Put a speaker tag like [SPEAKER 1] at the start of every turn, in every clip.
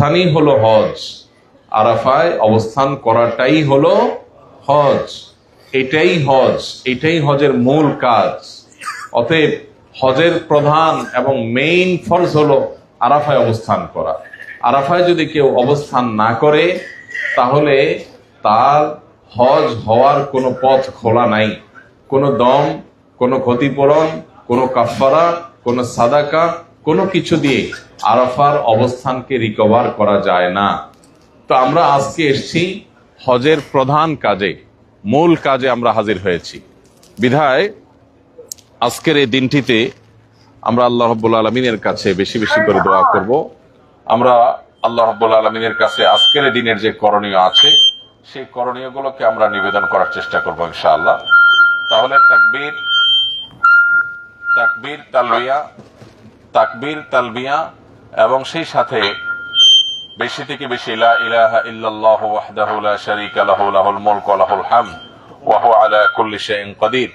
[SPEAKER 1] অবস্থানই হলো হজ। আরাফায় অবস্থান করাটাই হলো হজ, এটাই হজ, এটাই হজের মূল কাজ। অতএব হজের প্রধান এবং মেইন ফরজ হলো আরাফায় অবস্থান করা। আরাফায় যদি কেউ অবস্থান না করে তাহলে তার হজ হওয়ার কোনো পথ খোলা নাই। কোনো দম, কোনো ক্ষতিপূরণ, কোনো কাফারা, কোনো সাদাকা, কোনো কিছু দিয়ে আরাফার অবস্থানকে রিকভার করা যায় না। তো আমরা আজকে এসেছি হজের প্রধান কাজে, মূল কাজে আমরা হাজির হয়েছি। বিধায় আজকের এই দিনটিতে আমরা আল্লাহ রাব্বুল আলামিনের কাছে বেশি বেশি করে দোয়া করব। আমরা আল্লাহ রাব্বুল আলামিনের কাছে আজকের এই দিনের যে করণীয় আছে সেই করণীয়গুলোকে আমরা নিবেদন করার চেষ্টা করব ইনশাআল্লাহ। তাহলে তাকবীর, তাকবীর তালবিয়া, তাকবীর তালবিয়া এবং সেই সাথে বেশি থেকে বেশি লা ইলাহা ইল্লাল্লাহু ওয়াহদাহু লা শারীকা লাহু লাহুল মুলকু ওয়া লাহুল হামদ ওয়া হুয়া আলা কুল্লি শাইইন কাদির।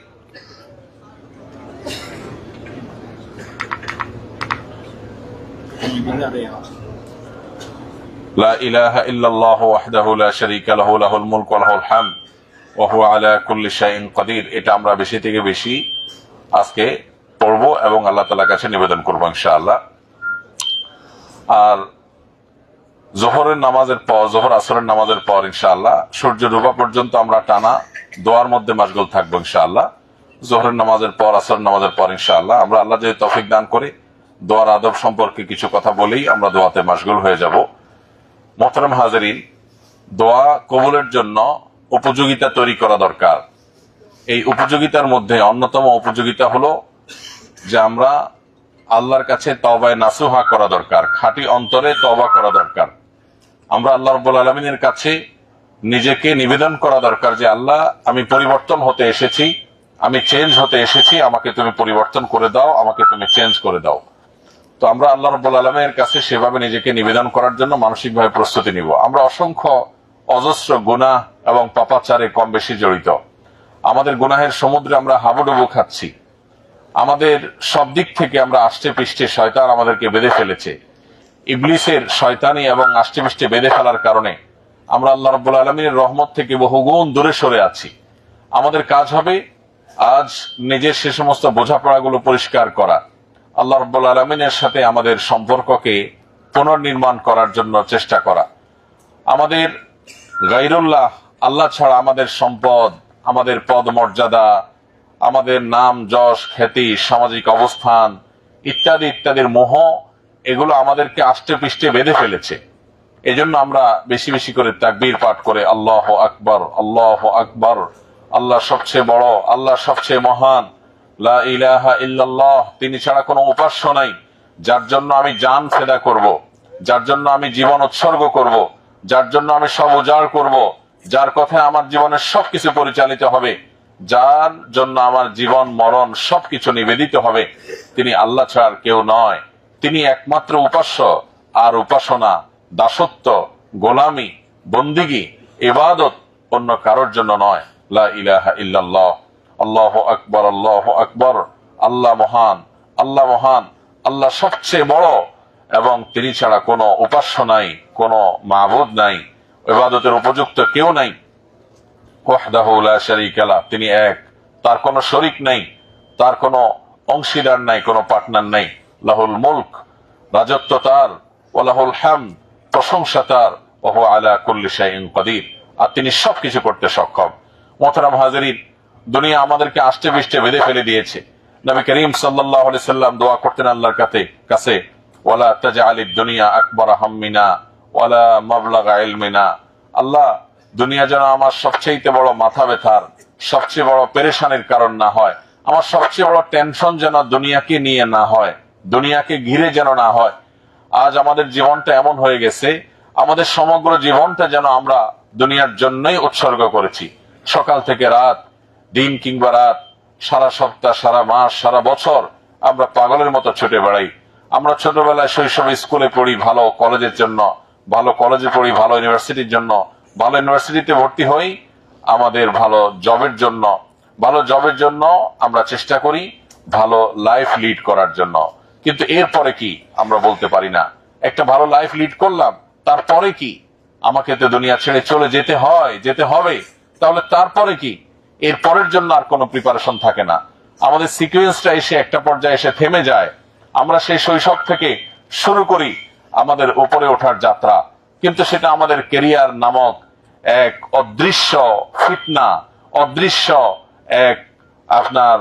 [SPEAKER 1] লা ইলাহা ইল্লাল্লাহু ওয়াহদাহু লা শারীকা লাহু লাহুল মুলকু ওয়া লাহুল হামদ ওয়া হুয়া আলা কুল্লি শাইইন কাদির। এটা আমরা বেশি থেকে বেশি আজকে পড়ব এবং আল্লাহ তাআলার কাছে নিবেদন করব ইনশাআল্লাহ। আর জোহরের নামাজের পর, জোহর আসরের নামাজের পর ইনশাআল্লাহ সূর্য ডোবা পর্যন্ত আমরা টানা দোয়ার মধ্যে মাশগুল থাকবো ইনশাআল্লাহ। জোহরের নামাজের পর, আসরের নামাজের পর ইনশাআল্লাহ আমরা আল্লাহ যদি তৌফিক দান করে দোয়ার আদব সম্পর্কে কিছু কথা বলেই আমরা দোয়াতে মাশগুল হয়ে যাব। মোহতারাম হাজিরিন, দোয়া কবুলের জন্য উপযোগিতা তৈরি করা দরকার। এই উপযোগিতার মধ্যে অন্যতম উপযোগিতা হলো যে আমরা আল্লাহর কাছে তওবায়ে নাসুহা করা দরকার, খাঁটি অন্তরে তওবা করা দরকার। আমরা আল্লাহ রাব্বুল আলামিনের কাছে নিজেকে নিবেদন করা দরকার যে আল্লাহ, আমি পরিবর্তন হতে এসেছি, আমি চেঞ্জ হতে এসেছি, আমাকে তুমি পরিবর্তন করে দাও, আমাকে তুমি চেঞ্জ করে দাও। তো আমরা আল্লাহ রাব্বুল আলামিনের কাছে সেভাবে নিজেকে নিবেদন করার জন্য মানসিকভাবে প্রস্তুতি নিব। আমরা অসংখ্য অজস্র গুনাহ এবং পাপাচারে কম বেশি জড়িত। আমাদের গুনাহের সমুদ্রে আমরা হাবুডুবু খাচ্ছি। আমাদের সব দিক থেকে আমরা আষ্টে পৃষ্ঠে শয়তান আমাদেরকে বেঁধে ফেলেছে। ইবলিসের শয়তানি এবং আষ্টে পৃষ্ঠে বেঁধে ফেলার কারণে আমরা আল্লাহ রাব্বুল আলামিনের রহমত থেকে বহুগুণ দূরে সরে আছি। আমাদের কাজ হবে আজ নিজের সে সমস্ত বোঝাপড়াগুলো পরিষ্কার করা, আল্লাহ রাব্বুল আলামিনের সাথে আমাদের সম্পর্ককে পুনর্নির্মাণ করার জন্য চেষ্টা করা। আমাদের গায়রুল্লাহ, আল্লাহ ছাড়া আমাদের সম্পদ, আমাদের পদ মর্যাদা, আমাদের নাম যশ খ্যাতি, সামাজিক অবস্থান ইত্যাদি ইত্যাদির মোহ, এগুলো আমাদেরকে আষ্টে পৃষ্ঠে বেঁধে ফেলেছে। এজন্য আমরা বেশি বেশি করে তাকবীর পাঠ করে আল্লাহু আকবার, আল্লাহু আকবার, আল্লাহ সবচেয়ে বড়, আল্লাহ সবচেয়ে মহান, লা ইলাহা ইল্লাল্লাহ, তিনি ছাড়া কোনো উপাস্য নাই, যার জন্য আমি জান ফেদা করব, যার জন্য আমি জীবন উৎসর্গ করব, যার জন্য আমি সব উজাড় করব, যার কথায় আমার জীবনের সবকিছু পরিচালিত হবে, যার জন্য আমার জীবন মরণ সবকিছু নিবেদিত হবে, তিনি আল্লাহ ছাড়া কেউ নয়। তিনি একমাত্র উপাস্য, আর উপাসনা, দাসত্ব, গোলামি, বন্দিগি, ইবাদত অন্য কারোর জন্য নয়। লা ইলাহা ইল্লাল্লাহ, আল্লাহু আকবার, আল্লাহু আকবার, আল্লাহ মহান, আল্লাহ মহান, আল্লাহ সবচেয়ে বড় এবং তিনি ছাড়া কোনো উপাস্য নাই, কোনো মাবুদ নাই, ইবাদতের উপযুক্ত কেউ নাই। ওয়াহদাহু লা শারীকা লাহ, তিনি এক, তার কোনো শরীক নাই, তার কোনো অংশীদার নাই, কোনো পার্টনার নাই। লাহুল মুলক, রাজত্ব তার, ওয়া লাহুল হামদ, প্রশংসা তার, ওয়া হুয়া আলা কুল্লি শাইইন কাদির, আর তিনি সবকিছু করতে সক্ষম। মুহতারাম হাজিরিন, দুনিয়া আমাদেরকে আষ্টে পৃষ্ঠে বেঁধে ফেলে দিয়েছে। নবী করিম সাল্লাল্লাহু আলাইহি সাল্লাম দোয়া করতেন আল্লাহর কাছে, ওয়ালা তাজআলিদ দুনিয়া আকবার হাম্মিনা ওয়ালা মাবলাগা ইলমিনা, আল্লাহ, দুনিয়া যেন আমার সবচেয়ে বড় মাথা ব্যথার, সবচেয়ে বড় পেরেশানির কারণ না হয়, আমার সবচেয়ে বড় টেনশন যেন দুনিয়াকে নিয়ে না হয়, দুনিয়াকে ঘিরে যেন না হয়। আজ আমাদের জীবনটা এমন হয়ে গেছে, আমাদের সমগ্র জীবনটা যেন আমরা দুনিয়ার জন্যই উৎসর্গ করেছি। সকাল থেকে রাত, দিন কিংবা রাত, সারা সপ্তাহ, সারা মাস, সারা বছর আমরা পাগলের মতো ছুটে বেড়াই। আমরা ছোটবেলায় শৈশবে স্কুলে পড়ি ভালো কলেজের জন্য, ভালো কলেজে পড়ি ভালো ইউনিভার্সিটির জন্য, ভালো ইউনিভার্সিটিতে ভর্তি হই আমাদের ভালো জবের জন্য, ভালো জবের জন্য আমরা চেষ্টা করি ভালো লাইফ লিড করার জন্য। কিন্তু এরপরে কি আমরা বলতে পারি না। একটা ভালো লাইফ লিড করলাম, তারপরে কি? আমাকে তো দুনিয়া ছেড়ে চলে যেতে হয়, যেতে হবে, তাহলে তারপরে কি? এর পরের জন্য আর কোনো প্রিপারেশন থাকে না। আমাদের সিকুয়েন্সটা এসে একটা পর্যায়ে এসে থেমে যায়। আমরা সেই শৈশব থেকে শুরু করি আমাদের উপরে ওঠার যাত্রা, কিন্তু সেটা আমাদের কেরিয়ার নামক এক অদৃশ্য ফিতনা, অদৃশ্য এক আপনার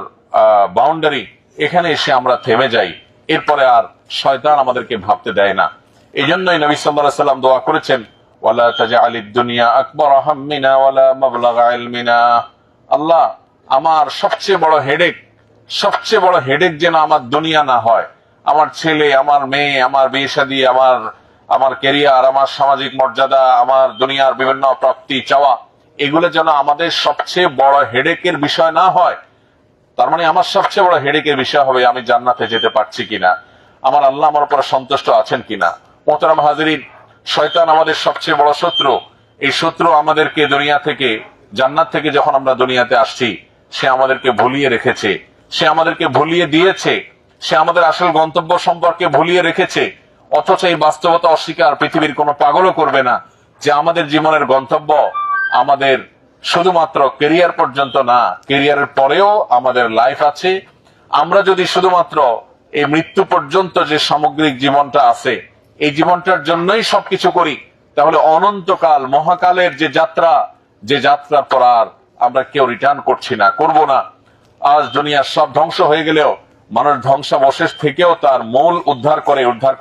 [SPEAKER 1] বাউন্ডারি, এখানে এসে আমরা থেমে যাই। এরপরে আর শয়তান আমাদেরকে ভাবতে দেয় না। এই জন্যই নবী সাল্লাল্লাহু আলাইহি ওয়াসাল্লাম দোয়া করেছেন, ওয়ালা তাজআলিদ দুনিয়া আকবার হাম্মিনা ওয়ালা মাবলাগা ইলমিনা। আল্লাহ, আমার সবচেয়ে বড় হেডেক যেন আমার দুনিয়া না হয়। আমার ছেলে, আমার মেয়ে, আমার বিয়ে শাদী, আমার ক্যারিয়ার, আমার সামাজিক মর্যাদা, আমার দুনিয়ার বিভিন্ন প্রাপ্তি চাওয়া, এগুলো যেন আমাদের সবচেয়ে বড় হেডেকের বিষয় না হয়। তার মানে আমার সবচেয়ে বড় হেডেকের বিষয় হবে আমি জান্নাতে যেতে পারছি কিনা, আমার আল্লাহ আমার উপর সন্তুষ্ট আছেন কিনা। মোহতারাম হাজিরিন, শয়তান আমাদের সবচেয়ে বড় শত্রু। এই শত্রু আমাদেরকে দুনিয়া থেকে, জান্নাত থেকে যখন আমরা দুনিয়াতে আসছি, সে আমাদেরকে ভুলিয়ে রেখেছে, সে আমাদেরকে ভুলিয়ে দিয়েছে, সে আমাদের আসল গন্তব্য সম্পর্কে ভুলিয়ে রেখেছে। অথচ এই বাস্তবতা অস্বীকার পৃথিবীর কোনো পাগলও করবে না যে আমাদের জীবনের গন্তব্য আমাদের শুধুমাত্র কেরিয়ার পর্যন্ত না, কেরিয়ারের পরেও আমাদের লাইফ আছে। আমরা যদি শুধুমাত্র এই মৃত্যু পর্যন্ত যে সামগ্রিক জীবনটা আছে, এই জীবনটার জন্যই সবকিছু করি, তাহলে অনন্তকাল মহাকালের যে যাত্রার পর আর আমরা কেউ রিটার্ন করছি না, করব না। আজ দুনিয়ার সব ধ্বংস হয়ে গেলেও মানুষ ধ্বংসাবশেষ থেকেও তার মূল উদ্ধার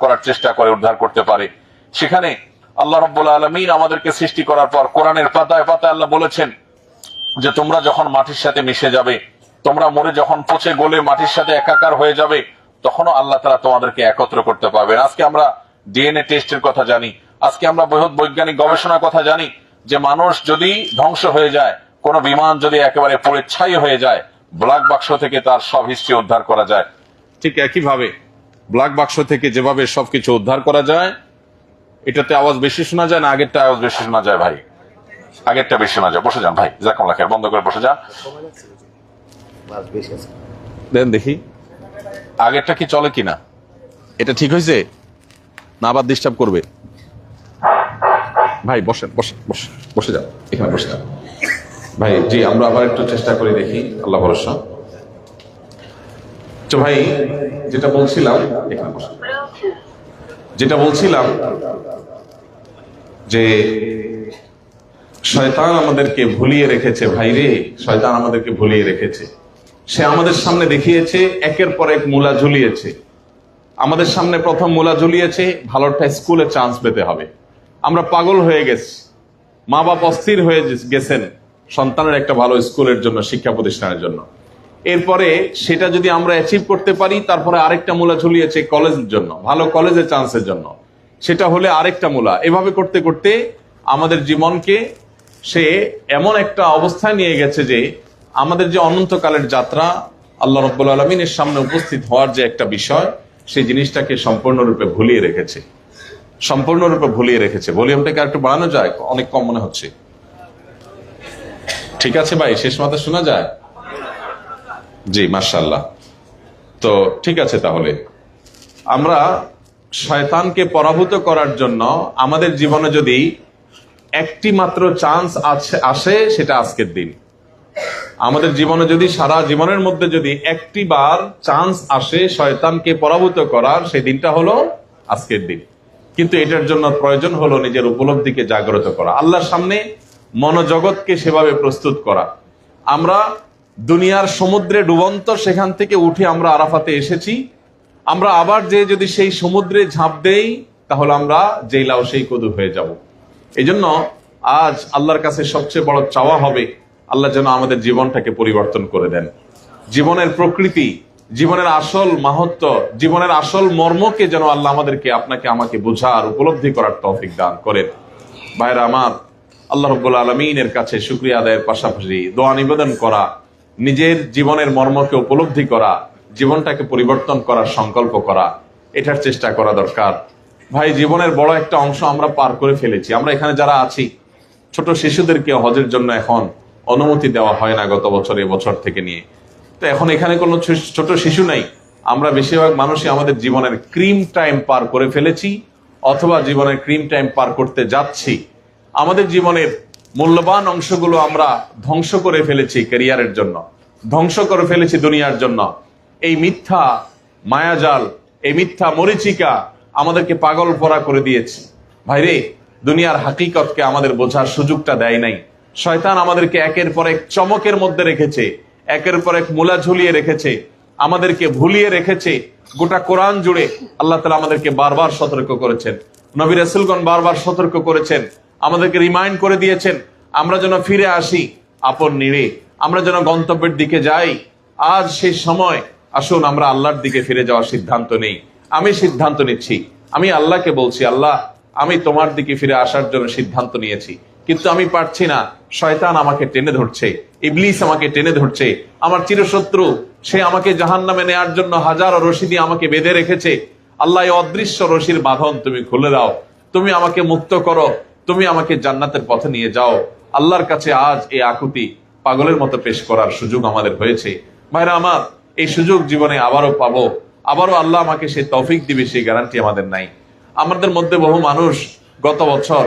[SPEAKER 1] করার চেষ্টা করে, উদ্ধার করতে পারে। সেখানে আল্লাহ রাব্বুল আলামিন আমাদেরকে সৃষ্টি করার পর কোরআনের পাতায় পাতায় আল্লাহ বলেছেন যে তোমরা যখন মাটির সাথে মিশে যাবে, তোমরা মরে যখন পচে গলে মাটির সাথে একাকার হয়ে যাবে, তখনও আল্লাহ তাআলা তোমাদেরকে একত্র করতে পারবেন। আজকে আমরা ডিএনএ টেস্টের কথা জানি, আজকে আমরা বৃহৎ বৈজ্ঞানিক গবেষণার কথা জানি যে মানুষ যদি ধ্বংস হয়ে যায়, কোন বিমান যদি একেবারে পুড়ে ছাই হয়ে যায়, ব্ল্যাক বাক্স থেকে তার সব হিস্ট্রি উদ্ধার করা যায়। ঠিক একইভাবে ব্ল্যাক বাক্স থেকে যেভাবে সবকিছু উদ্ধার করা যায়, এটাতে আওয়াজ বেশি শোনা যায় না আগেরটা আওয়াজ বেশি শোনা যায়? ভাই, আগেরটা বেশি শোনা যায়। বসে যান ভাই, জাযাকাল্লাহ খাইর, বন্ধ করে বসে যান। দেন দেখি আগেরটা কি চলে কিনা, এটা ঠিক হয়েছে না আবার ডিস্টার্ব করবে? ভাই বসেন, বসে যান, এখানে বসে যান ভাই। জি, আমরা আবার একটু চেষ্টা করে দেখি, আল্লাহ ভরসা। তো ভাই যেটা বলছিলাম, এখানে বসে, যেটা বলছিলাম যে শয়তান আমাদেরকে ভুলিয়ে রেখেছে। ভাইরে, শয়তান আমাদেরকে ভুলিয়ে রেখেছে। সে আমাদের সামনে দেখিয়েছে একের পর এক মূলা ঝুলিয়েছে। আমাদের সামনে প্রথম মূলা ঝুলিয়েছে ভালো একটা স্কুলে চান্স পেতে হবে। আমরা পাগল হয়ে গেছি, মা বাপ অস্থির হয়ে গেছেন সন্তানের একটা ভালো স্কুলের জন্য, শিক্ষা প্রতিষ্ঠানের জন্য। এরপরে সেটা যদি আমরা অ্যাচিভ করতে পারি, তারপরে আরেকটা মূলা ঝুলিয়েছে কলেজের জন্য, ভালো কলেজের চান্সের জন্য, সেটা হলে আরেকটা মূলা। এভাবে করতে করতে আমাদের জীবনকে সে এমন একটা অবস্থায় নিয়ে গেছে যে আমাদের যে অনন্তকালের যাত্রা, আল্লাহ রাব্বুল আলামিনের সামনে উপস্থিত হওয়ার যে একটা বিষয়, সেই জিনিসটাকে সম্পূর্ণরূপে ভুলিয়ে রেখেছে, সম্পূর্ণরূপে ভুলিয়ে রেখেছে। ভলিউমটাকে একটু বাড়ানো যায়? অনেক কম মনে হচ্ছে। ঠিক আছে ভাই, শেষ মাথা শোনা যায়? জি, মাশাআল্লাহ। তো ঠিক আছে, তাহলে আমরা শয়তানকে পরাভূত করার জন্য আমাদের জীবনে যদি একটি মাত্র চান্স আসে, সেটা আজকের দিন। আমাদের জীবনে যদি সারা জীবনের মধ্যে যদি একটি বার চান্স আসে শয়তানকে পরাভূত করার, সেই দিনটা হলো আজকের দিন। কিন্তু এটার জন্য প্রয়োজন হলো নিজের উপলব্ধিকে জাগ্রত করা, আল্লাহর সামনে মনোজগৎকে সেভাবে প্রস্তুত করা। আমরা দুনিয়ার সমুদ্রে ডুবন্ত, সেখান থেকে উঠে আমরা আরাফাতে এসেছি। আমরা আবার যদি সেই সমুদ্রে ঝাঁপ দেই, তাহলে আমরা যেই লাউ সেই কদু হয়ে যাব। এই জন্য আজ আল্লাহর কাছে সবচেয়ে বড় চাওয়া হবে আল্লাহ যেন আমাদের জীবনটাকে পরিবর্তন করে দেন। জীবনের প্রকৃতি, জীবনের আসল মাহাত্ম্য, জীবনের আসল মর্মকে যেন আল্লাহ আমাদেরকে, আপনাকে, আমাকে বোঝার, উপলব্ধি করার তৌফিক দান করেন। ভাইরা আমার, আল্লাহ রাব্বুল আলামিনের কাছে শুকরিয়া আদায়ের পাশাপাশি দোয়া নিবেদন করা, নিজের জীবনের মর্মকে উপলব্ধি করা, জীবনটাকে পরিবর্তন করার সংকল্প করা, এটার চেষ্টা করা দরকার। ভাই, জীবনের বড় একটা অংশ আমরা পার করে ফেলেছি। আমরা এখানে যারা আছি, ছোট শিশুদেরকে হজের জন্য এখন অনুমতি দেওয়া হয় না গত বছর, এবছর থেকে নিয়ে। তো এখন এখানে কোনো ছোট শিশু নাই। আমরা বেশিরভাগ মানুষই আমাদের জীবনের ক্রিম টাইম পার করে ফেলেছি,
[SPEAKER 2] অথবা জীবনের ক্রিম টাইম পার করতে যাচ্ছি, আমাদের জীবনের মূল্যবান অংশগুলো আমরা ধ্বংস করে ফেলেছি ক্যারিয়ারের জন্য, ধ্বংস করে ফেলেছি দুনিয়ার জন্য। এই মিথ্যা মায়াজাল, এই মিথ্যা মরিচিকা আমাদেরকে পাগল পরা করে দিয়েছে। ভাইরে, দুনিয়ার হাকিকতকে আমাদের বোঝার সুযোগটা দেয় নাই। শয়তান আমাদেরকে একের পর এক চমকের মধ্যে রেখেছে, একের পর এক মূলা ঝুলিয়ে রেখেছে, আমাদেরকে ভুলিয়ে রেখেছে। গোটা কোরআন জুড়ে আল্লাহ তাআলা আমাদেরকে বারবার সতর্ক করেছেন, নবী রাসূলগণ বারবার সতর্ক করেছেন, আমাদেরকে রিমাইন্ড করে দিয়েছেন আমরা যেন ফিরে আসি আপন নিরে, আমরা যেন গন্তব্যের দিকে যাই। আজ সেই সময়, আসুন আমরা আল্লাহর দিকে ফিরে যাওয়ার সিদ্ধান্ত নেই। আমি সিদ্ধান্ত নিচ্ছি, আমি আল্লাহকে বলছি, আল্লাহ আমি তোমার দিকে ফিরে আসার জন্য সিদ্ধান্ত নিয়েছি, কিন্তু আমি পারছি না। শয়তান আমাকে টেনে ধরছে, ইবলিস আমাকে টেনে ধরছে, আমার চিরশত্রু, সে আমাকে জাহান্নামে নেয়ার জন্য হাজারো রশি দিয়ে আমাকে বেঁধে রেখেছে। আল্লাহ এই অদৃশ্য রশির বাঁধন তুমি খুলে দাও, তুমি আমাকে মুক্ত করো, তুমি আমাকে জান্নাতের পথে নিয়ে যাও। আল্লাহর কাছে আজ এই আকুতি পাগলের মতো পেশ করার সুযোগ আমাদের হয়েছে। ভাইরা আমার, এই সুযোগ জীবনে আবারও পাবো, আবারও আল্লাহ আমাকে সেই তৌফিক দিবে, সেই গ্যারান্টি আমাদের নাই। আমাদের মধ্যে বহু মানুষ গত বছর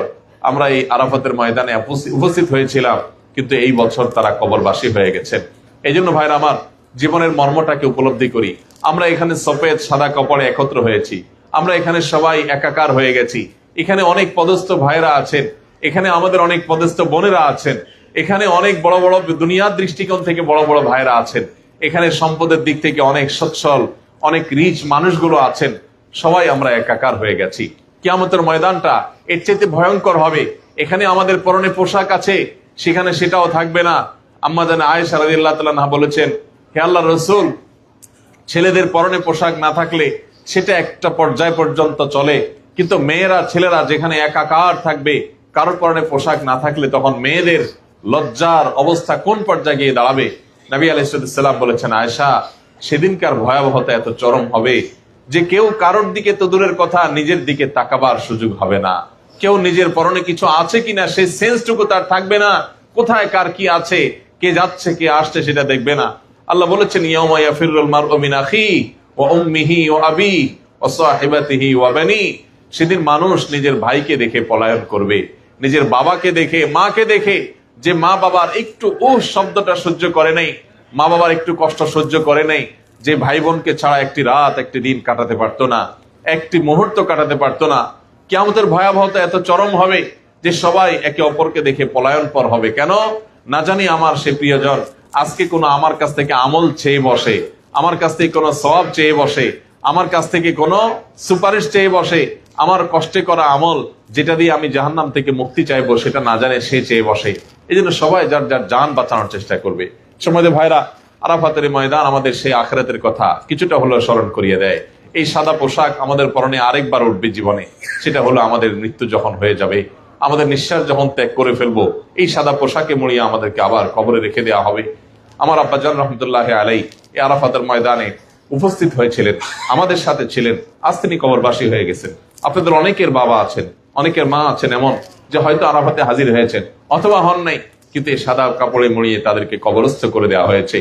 [SPEAKER 2] আমরা এই আরাফাতের ময়দানে উপস্থিত হয়েছিলাম, কিন্তু এই বছর তারা কবরবাসী হয়ে গেছেন। এই জন্য ভাইরা আমার, জীবনের মর্মটাকে উপলব্ধি করি। আমরা এখানে সফেদ সাদা কাপড়ে একত্র হয়েছি, আমরা এখানে সবাই একাকার হয়ে গেছি। এখানে অনেক পদস্থ ভাইরা আছেন, এখানে আমাদের অনেক পদস্থ বোনেরা আছেন, এখানে অনেক বড় বড় দুনিয়ার দৃষ্টিকোণ থেকে বড় বড় ভাইরা আছেন, এখানে সম্পদের দিক থেকে অনেক সচ্ছল, অনেক রিচ মানুষগুলো আছেন। সবাই আমরা একাকার হয়ে গেছি। কিয়ামতের ময়দানটা এর চাইতে ভয়ঙ্কর হবে। এখানে আমাদের পরনে পোশাক আছে, সেখানে সেটাও থাকবে না। আম্মা জান আয়েশা রাদিয়াল্লাহু তাআলা আনহা বলেছেন, হে আল্লাহর রাসূল, ছেলেদের পরনে পোশাক না থাকলে সেটা একটা পর্যায় পর্যন্ত চলে, কিন্তু মেয়েরা ছেলেরা যেখানে একাকার থাকবে, কারোর পরনে পোশাক না থাকলে তখন মেয়েদের লজ্জার অবস্থা কোন পর্যায়ে গিয়ে দাঁড়াবে। নবী আলাইহিস সালাম বলেছেন, আয়েশা, সেদিনকার ভয়াবহতা এত চরম হবে যে কেউ কারোর দিকে তো দূরের কথা, নিজের দিকে তাকাবার সুযোগ হবে না। কেউ নিজের পরনে কিছু আছে কিনা সেই সেন্সটুকু তার থাকবে না, কোথায় কার কি আছে, কে যাচ্ছে কে আসছে সেটা দেখবে না। আল্লাহ বলেছেন, ইয়াউমা ইয়াফিরুল মারউ মিন আখিহি ওয়া উম্মিহি ওয়া আবিহি ওয়া সাহিবাতিহি ওয়া বানি। সেদিন মানুষ নিজের ভাইকে দেখে পলায়ন করবে, নিজের বাবাকে দেখে, মাকে দেখে। যে মা বাবার একটু শব্দটা সহ্য করে নাই, মা বাবার একটু কষ্ট সহ্য করে নাই, যে ভাই বোনকে ছাড়া একটি রাত একটি দিন কাটাতে পারতো না, একটি মুহূর্ত কাটাতে পারতো না। কিয়ামতের ভয়াবহতা এত চরম হবে যে সবাই একে অপরকে দেখে পলায়ন পর হবে। কেন? না জানি আমার সে প্রিয়জন আজকে কোনো আমার কাছ থেকে আমল চেয়ে বসে, আমার কাছ থেকে কোনো সওয়াব চেয়ে বসে, আমার কাছ থেকে কোনো সুপারিশ চেয়ে বসে, আমার কষ্টে করা আমল যেটা দিয়ে আমি জাহান্নাম থেকে মুক্তি চাইবো সেটা না জানে সে চেয়ে বসে। এই জন্য সবাই যার যার জান বাঁচানোর চেষ্টা করবে। সময় ভাইরা, আরাফাতের ময়দান আমাদের সেই আখিরাতের কথা কিছুটা হলেও স্মরণ করিয়ে দেয়। এই সাদা পোশাক আমাদের পরনে আরেকবার উঠবে জীবনে, সেটা হলো আমাদের মৃত্যু যখন হয়ে যাবে, আমাদের নিঃশ্বাস যখন ত্যাগ করে ফেলবো, এই সাদা পোশাকে মুড়িয়ে আমাদেরকে আবার কবরে রেখে দেওয়া হবে। আমার আব্বাজান রহমতুল্লাহ আলাই এই আরাফাতের ময়দানে উপস্থিত হয়েছিলেন, আমাদের সাথে ছিলেন। আজ তিনি কবরবাসী হয়ে গেছেন। আপনাদের অনেকের বাবা আছেন, অনেকের মা আছেন এমন যে হয়তো আরাফাতে হাজির হয়েছেন অথবা হন নাই, কিন্তু এই সাদা কাপড়ে মুড়িয়ে তাদেরকে কবরস্থ করে দেওয়া হয়েছে।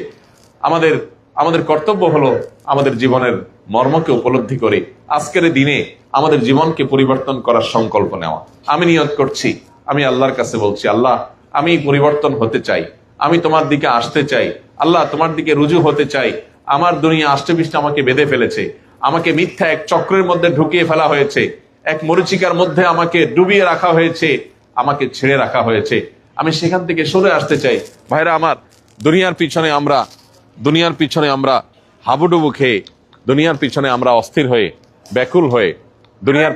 [SPEAKER 2] আমাদের কর্তব্য হলো আমাদের জীবনের মর্মকে উপলব্ধি করে আজকের দিনে আমাদের জীবনকে পরিবর্তন করার সংকল্প নেওয়া। আমি নিয়ত করছি, আমি আল্লাহর কাছে বলছি, আল্লাহ আমি পরিবর্তন হতে চাই, আমি তোমার দিকে আসতে চাই, আল্লাহ তোমার দিকে রুজু হতে চাই। আমার দুনিয়া আষ্টেপৃষ্ঠে আমাকে বেঁধে ফেলেছে, আমাকে মিথ্যা এক চক্রের মধ্যে ঢুকিয়ে ফেলা হয়েছে, এক মরিচিকার মধ্যে আমাকে ডুবিয়ে রাখা হয়েছে, আমাকে ছেড়ে রাখা হয়েছে। আমি সেখান থেকে সরে আসতে চাই। ভাইরা আমার, দুনিয়ার পিছনে আমরা হাবুডুবু খেয়ে, দুনিয়ার পিছনে আমরা অস্থির হয়ে ব্যাকুল হয়ে, দুনিয়ার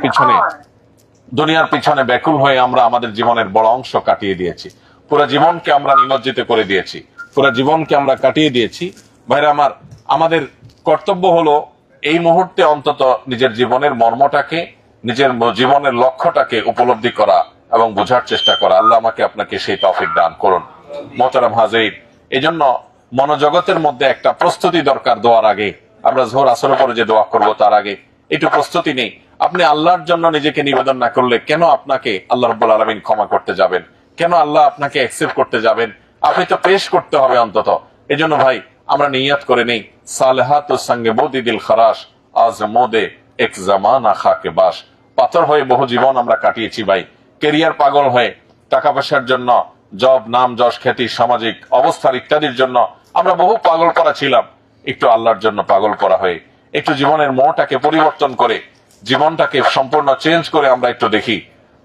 [SPEAKER 2] পিছনে ব্যাকুল হয়ে আমরা আমাদের জীবনের বড় অংশ কাটিয়ে দিয়েছি। পুরো জীবনকে আমরা নিমজ্জিত করে দিয়েছি, পুরো জীবনকে আমরা কাটিয়ে দিয়েছি। ভাইরা আমার, আমাদের কর্তব্য হলো এই মুহূর্তে অন্তত নিজের জীবনের মর্মটাকে, নিজের জীবনের লক্ষ্যটাকে উপলব্ধি করা এবং বোঝার চেষ্টা করা। আল্লাহ আমাকে আপনাকে সেই তৌফিক দান করুন। মোহতারাম হাজির, এই জন্য মনোজগতের মধ্যে একটা প্রস্তুতি দরকার। দোয়ার আগে আমরা জোহর আসর পরে যে দোয়া করবো তার আগে একটু প্রস্তুতি নেই। আপনি আল্লাহর জন্য নিজেকে নিবেদন না করলে কেন আপনাকে আল্লাহ রাব্বুল আলামিন ক্ষমা করতে যাবেন? কেন আল্লাহ আপনাকে অ্যাকসেপ্ট করতে যাবেন? আপনি তো পেশ করতে হবে অন্তত। এই জন্য ভাই আমরা নিয়ত করে নেই, সালেহাতুস সঙ্গে বদি দিল খারাস, আজ মোদে এক জামানা খাকে বাস।
[SPEAKER 1] পাথর হয়ে বহু জীবন আমরা কাটিয়েছি ভাই। কেরিয়ার পাগল হয়ে, টাকা পয়সার জন্য, জব, নাম, যশ, খ্যাতি, সামাজিক অবস্থার ইত্যাদির জন্য আমরা বহু পাগল করা ছিলাম। একটু আল্লাহর জন্য পাগল করা হয়ে, একটু জীবনের মোহটাকে পরিবর্তন করে, জীবনটাকে সম্পূর্ণ চেঞ্জ করে আমরা একটু দেখি,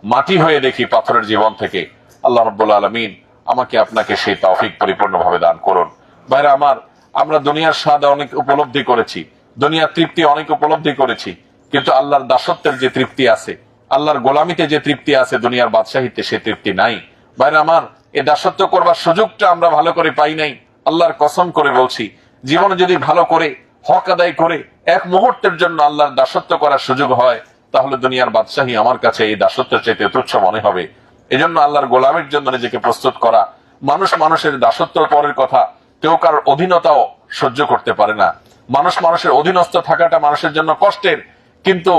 [SPEAKER 1] মাটি হয়ে দেখি পাথরের জীবন থেকে। আল্লাহ রাব্বুল আলামিন আমাকে আপনাকে সেই তৌফিক পরিপূর্ণভাবে দান করুন। ভাইরা আমার, আমরা দুনিয়ার স্বাদ অনেক উপলব্ধি করেছি, দুনিয়ার তৃপ্তি অনেক উপলব্ধি করেছি, কিন্তু আল্লাহর দাসত্বের যে তৃপ্তি আছে, আল্লাহর গোলামিতে যে তৃপ্তি আছে, দুনিয়ার বাদশাহিতে সে তৃপ্তি নাই। ভাইরা আমার, এই দাসত্ব করবার সুযোগটা আমরা ভালো করে পাই নাই। আল্লাহর কসম করে বলছি, জীবনে যদি ভালো করে হক আদায় করে এক মুহূর্তের জন্য আল্লাহর দাসত্ব করার সুযোগ হয়, তাহলে দুনিয়ার বাদশাহী আমার কাছে এই দাসত্বের চাইতে তুচ্ছ মনে হবে। এজন্য আল্লাহর গোলামের জন্য নিজেকে প্রস্তুত করা। মানুষের দাসত্ব পরের কথা, কেউ কারোর অধীনতাও সহ্য করতে পারে না। মানুষের অধীনস্থ থাকাটা মানুষের জন্য কষ্টের, কিন্তু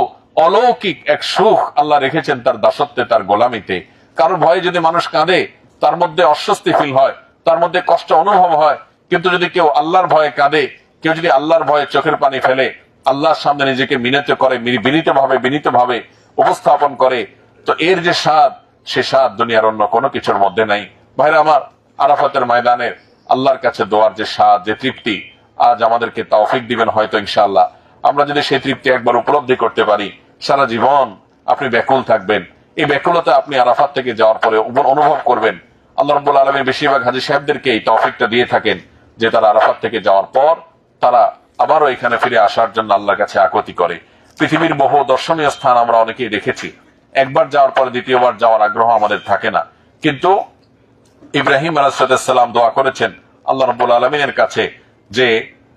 [SPEAKER 1] অলৌকিক এক সুখ আল্লাহ রেখেছেন তার দাসত্বে, তার গোলামিতে। কারোর ভয়ে যদি মানুষ কাঁদে, তার মধ্যে অস্বস্তি ফিল হয়, তার মধ্যে কষ্ট অনুভব হয়। কিন্তু যদি কেউ আল্লাহর ভয়ে কাঁদে, কেউ যদি আল্লাহর ভয়ে চোখের পানি ফেলে, আল্লাহর সামনে নিজেকে বিনীতভাবে উপস্থাপন করে, তো এর যে স্বাদ, সে স্বাদ দুনিয়ার অন্য কোনো কিছুর মধ্যে নাই। ভাইরা আমার, আরাফাতের ময়দানের আল্লাহর কাছে দোয়ার যে স্বাদ, যে তৃপ্তি, আজ আমাদেরকে তৌফিক দিবেন হয়তো ইনশাআল্লাহ। আমরা যদি সেই তৃপ্তি একবার উপলব্ধি করতে পারি, সারা জীবন আপনি ব্যাকুল থাকবেন। এই ব্যাকুলতা আপনি আরাফাত থেকে যাওয়ার পরে অনুভব করবেন। আল্লাহ রাব্বুল আলামিন বেশিরভাগ হাজী সাহেবদেরকে এই তৌফিকটা দিয়ে থাকেন যে তারা আরাফাত থেকে যাওয়ার পর তারা আবারও এখানে ফিরে আসার জন্য আল্লাহর কাছে আকুতি করে। পৃথিবীর বহু দর্শনীয় স্থান আমরা অনেকেই দেখেছি, একবার যাওয়ার পরে দ্বিতীয়বার যাওয়ার আগ্রহ আমাদের থাকে না। কিন্তু ইব্রাহিম আলাইহিস সালাম দোয়া করেছেন আল্লাহ রাব্বুল আলামিনের কাছে যে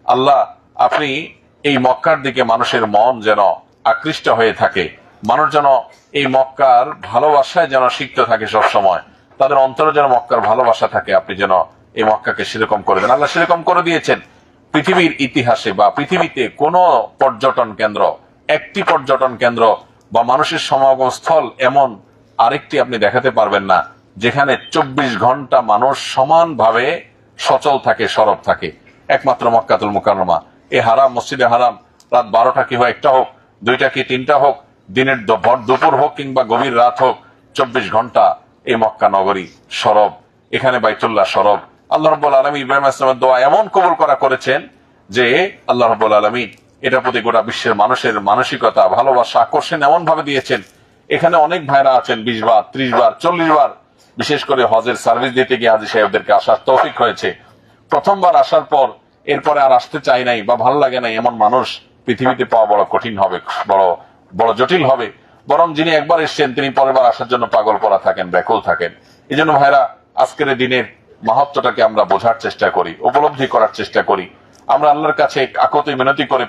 [SPEAKER 1] আল্লাহ, আপনি এই মক্কার দিকে মানুষের মন যেন আকৃষ্ট হয়ে থাকে, মানুষ যেন এই মক্কার ভালোবাসায় যেন শিখতে থাকে, সব সময় তাদের অন্তরে যেন মক্কার ভালোবাসা থাকে, আপনি যেন এই মক্কাকে সেরকম করে দেন। আল্লাহ সেরকম করে দিয়েছেন। পৃথিবীর ইতিহাসে বা পৃথিবীতে কোন পর্যটন কেন্দ্র, একটি পর্যটন কেন্দ্র বা মানুষের সমাগম স্থল এমন আরেকটি আপনি দেখাতে পারবেন না যেখানে 24 ঘন্টা মানুষ সমানভাবে সচল থাকে, সরব থাকে, একমাত্র মক্কাতুল মুকাররমা। এই হারাম মসজিদে হারাম রাত 12টা কি হোক, 1টা হোক, 2টা কি 3টা হোক, দিনের ভর দুপুর হোক কিংবা গভীর রাত হোক, 24 ঘন্টা এই মক্কা নগরী সরব, এখানে বাইতুল্লাহ সরব। আল্লাহ রাব্বুল আলামিন ইব্রাহিম আলাইহিস সালামের দোয়া এমন কবুল করেছেন যে আল্লাহ রাব্বুল আলামিন এটার প্রতি গোটা বিশ্বের মানুষের মানসিকতা, ভালোবাসা, আকর্ষণ এমন ভাবে দিয়েছেন। এখানে অনেক ভাইরা আছেন 20 বার, 30 বার, 40 বার, বিশেষ করে হজের সার্ভিস দিতে গিয়ে হাজী সাহেবদেরকে আসার তৌফিক হয়েছে। প্রথমবার আসার পর এরপরে আর আসতে চাই নাই বা ভালো লাগে নাই এমন মানুষ পৃথিবীতে পাওয়া বড় কঠিন হবে, বড় জটিল হবে। বরং যিনি একবার এসছেন তিনি পরের বার আসার জন্য পাগল করা থাকেন, ব্যাকুল থাকেন। এই জন্য ভাইরা, আজকের দিনের মাহাত্ম্যটাকে আমরা বোঝার চেষ্টা করি, উপলব্ধি করার চেষ্টা করি। আমরা আল্লাহর কাছে কাকুতি মিনতি করে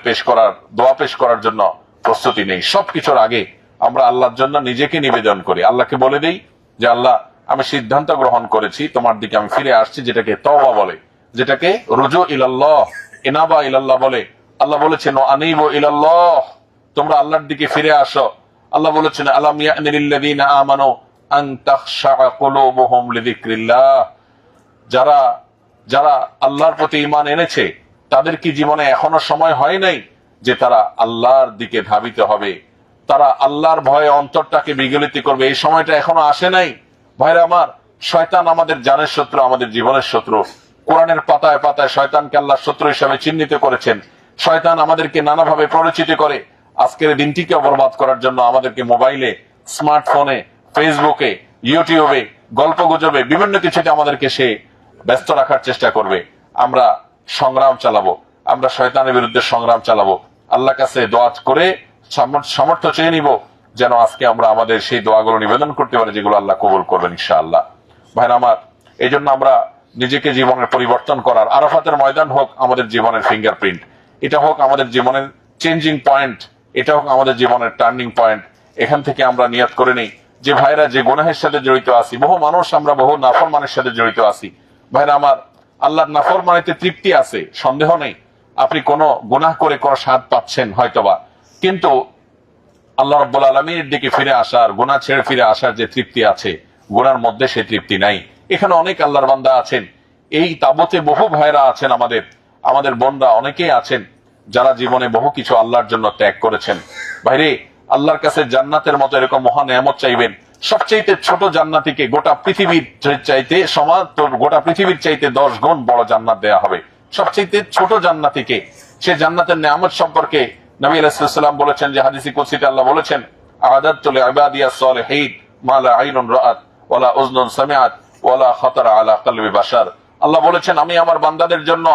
[SPEAKER 1] দোয়া পেশ করার জন্য প্রস্তুতি নেই। সবকিছুর আগে আমরা আল্লাহর জন্য নিজেকে নিবেদন করি, আল্লাহকে বলে দেই যে আল্লাহ, আমি সিদ্ধান্ত গ্রহণ করেছি, তোমার দিকে আমি ফিরে আসছি, যেটাকে তওবা বলে, যেটাকে রুজু ইলাল্লাহ, ইনাবা ইলাল্লাহ বলে। আল্লাহ বলেছেন আনিবু ইলাল্লাহ, তোমরা আল্লাহর দিকে ফিরে আসো। আল্লাহ বলেছেন আলাম ইয়ানিলিল্লাযিনা আমানু আন তাখশা কুলুবুহুম লিযিকরিল্লাহ, যারা আল্লাহর প্রতি ঈমান এনেছে তাদের কি জীবনে এখনো সময় হয় নাই যে তারা আল্লাহর দিকে ধাবিত হবে, তারা আল্লাহর ভয়ে অন্তরটাকে বিগলিত করবে? এই সময়টা এখনো আসে নাই। ভাইরা আমার, শয়তান আমাদের জানের শত্রু, আমাদের জীবনের শত্রু। কোরআনের পাতায় পাতায় শয়তানকে আল্লাহর শত্রু হিসেবে চিহ্নিত করেছেন। শয়তান আমাদেরকে নানাভাবে প্ররোচিত করে আজকের দিনটিকে বরবাদ করার জন্য আমাদেরকে মোবাইলে, স্মার্টফোনে, ফেসবুকে, ইউটিউবে, গল্প গুজবে, বিভিন্ন কিছুতে আমাদেরকে সে ব্যস্ত রাখার চেষ্টা করবে। আমরা সংগ্রাম চালাবো, আমরা শয়তানের বিরুদ্ধে সংগ্রাম চালাবো। আল্লাহর কাছে দোয়া করে সামর্থ্য চেয়ে নিব যেন আজকে আমরা আমাদের সেই দোয়াগুলো নিবেদন করতে পারি, যেগুলো আল্লাহ কবুল করবেন ইনশাআল্লাহ। ভাইরা আমার, এই জন্য আমরা নিজেকে জীবনের পরিবর্তন করার, আরাফাতের ময়দান হোক আমাদের জীবনের ফিঙ্গারপ্রিন্ট, এটা হোক আমাদের জীবনের চেঞ্জিং পয়েন্ট, এটা হোক আমাদের জীবনের টার্নিং পয়েন্ট। এখান থেকে আমরা নিয়ত করে নেই যে ভাইরা, যে গুনাহের সাথে জড়িত আছি, বহু মানুষ আমরা বহু নাফরমানের সাথে জড়িত আছি। ভাইরা আমার, আল্লাহর নাফরমানিতে তৃপ্তি আছে, সন্দেহ নেই। আপনি কোনো গুনাহ করে কোনো স্বাদ পাচ্ছেন হয়তোবা, কিন্তু আল্লাহ রাব্বুল আলামিনের দিকে ফিরে আসার, গুনাহ ছেড়ে ফিরে আসার যে তৃপ্তি আছে, গুনার মধ্যে সেই তৃপ্তি নাই। এখানে অনেক আল্লাহর বান্দা আছেন, এই তাবতে বহু ভাইরা আছেন, আমাদের বোনরা অনেকেই আছেন যারা জীবনে বহু কিছু আল্লাহর জন্য ত্যাগ করেছেন। ভাইরে, আল্লাহর কাছে জান্নাতের মতো এরকম মহা নেয়ামত চাইবেন, সবচেয়ে ছোট জান্নাতিকে গোটা পৃথিবীর চাইতে গোটা পৃথিবীর চাইতে 10 গুণ বড় জান্নাত দেয়া হবে। সবচেয়ে ছোট জান্নাতিকে সে জান্নাতের নেয়ামত সম্পর্কে নবী আলাইহিস সালাম বলেছেন যে হাদিসে কুদসিতে আল্লাহ বলেছেন, আ'আদাতু লিইবাদিয়াস সালিহিন মা লা আইনুন রাআত ওয়ালা উযনুন সামিআত ওয়ালা খাতারা আলা কলবি বাশার। আল্লাহ বলেছেন, আমি আমার বান্দাদের জন্য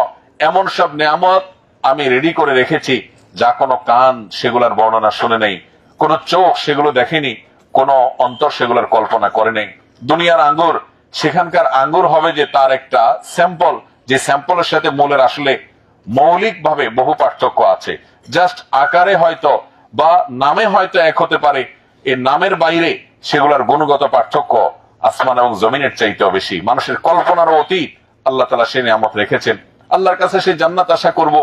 [SPEAKER 1] এমন সব নেয়ামত আমি রেডি করে রেখেছি যা কোনো কান সেগুলোর বর্ণনা শুনে নেই, কোন চোখ সেগুলো দেখেনি, কোন অন্তর সেগুলোর কল্পনা করে নেই। দুনিয়ার আঙ্গুর, সেখানকার আঙ্গুর হবে যে তার একটা স্যাম্পল, যে স্যাম্পলের সাথে মূলের আসলে মৌলিকভাবে বহু পার্থক্য আছে। জাস্ট আকারে হয়তো বা নামে হয়তো এক হতে পারে, এর নামের বাইরে সেগুলোর গুণগত পার্থক্য আসমান এবং জমিনের চাইতেও বেশি, মানুষের কল্পনারও অতীত আল্লাহ তাআলা সেই নিয়ামত রেখেছেন। আল্লাহর কাছে সেই জান্নাত আশা করব,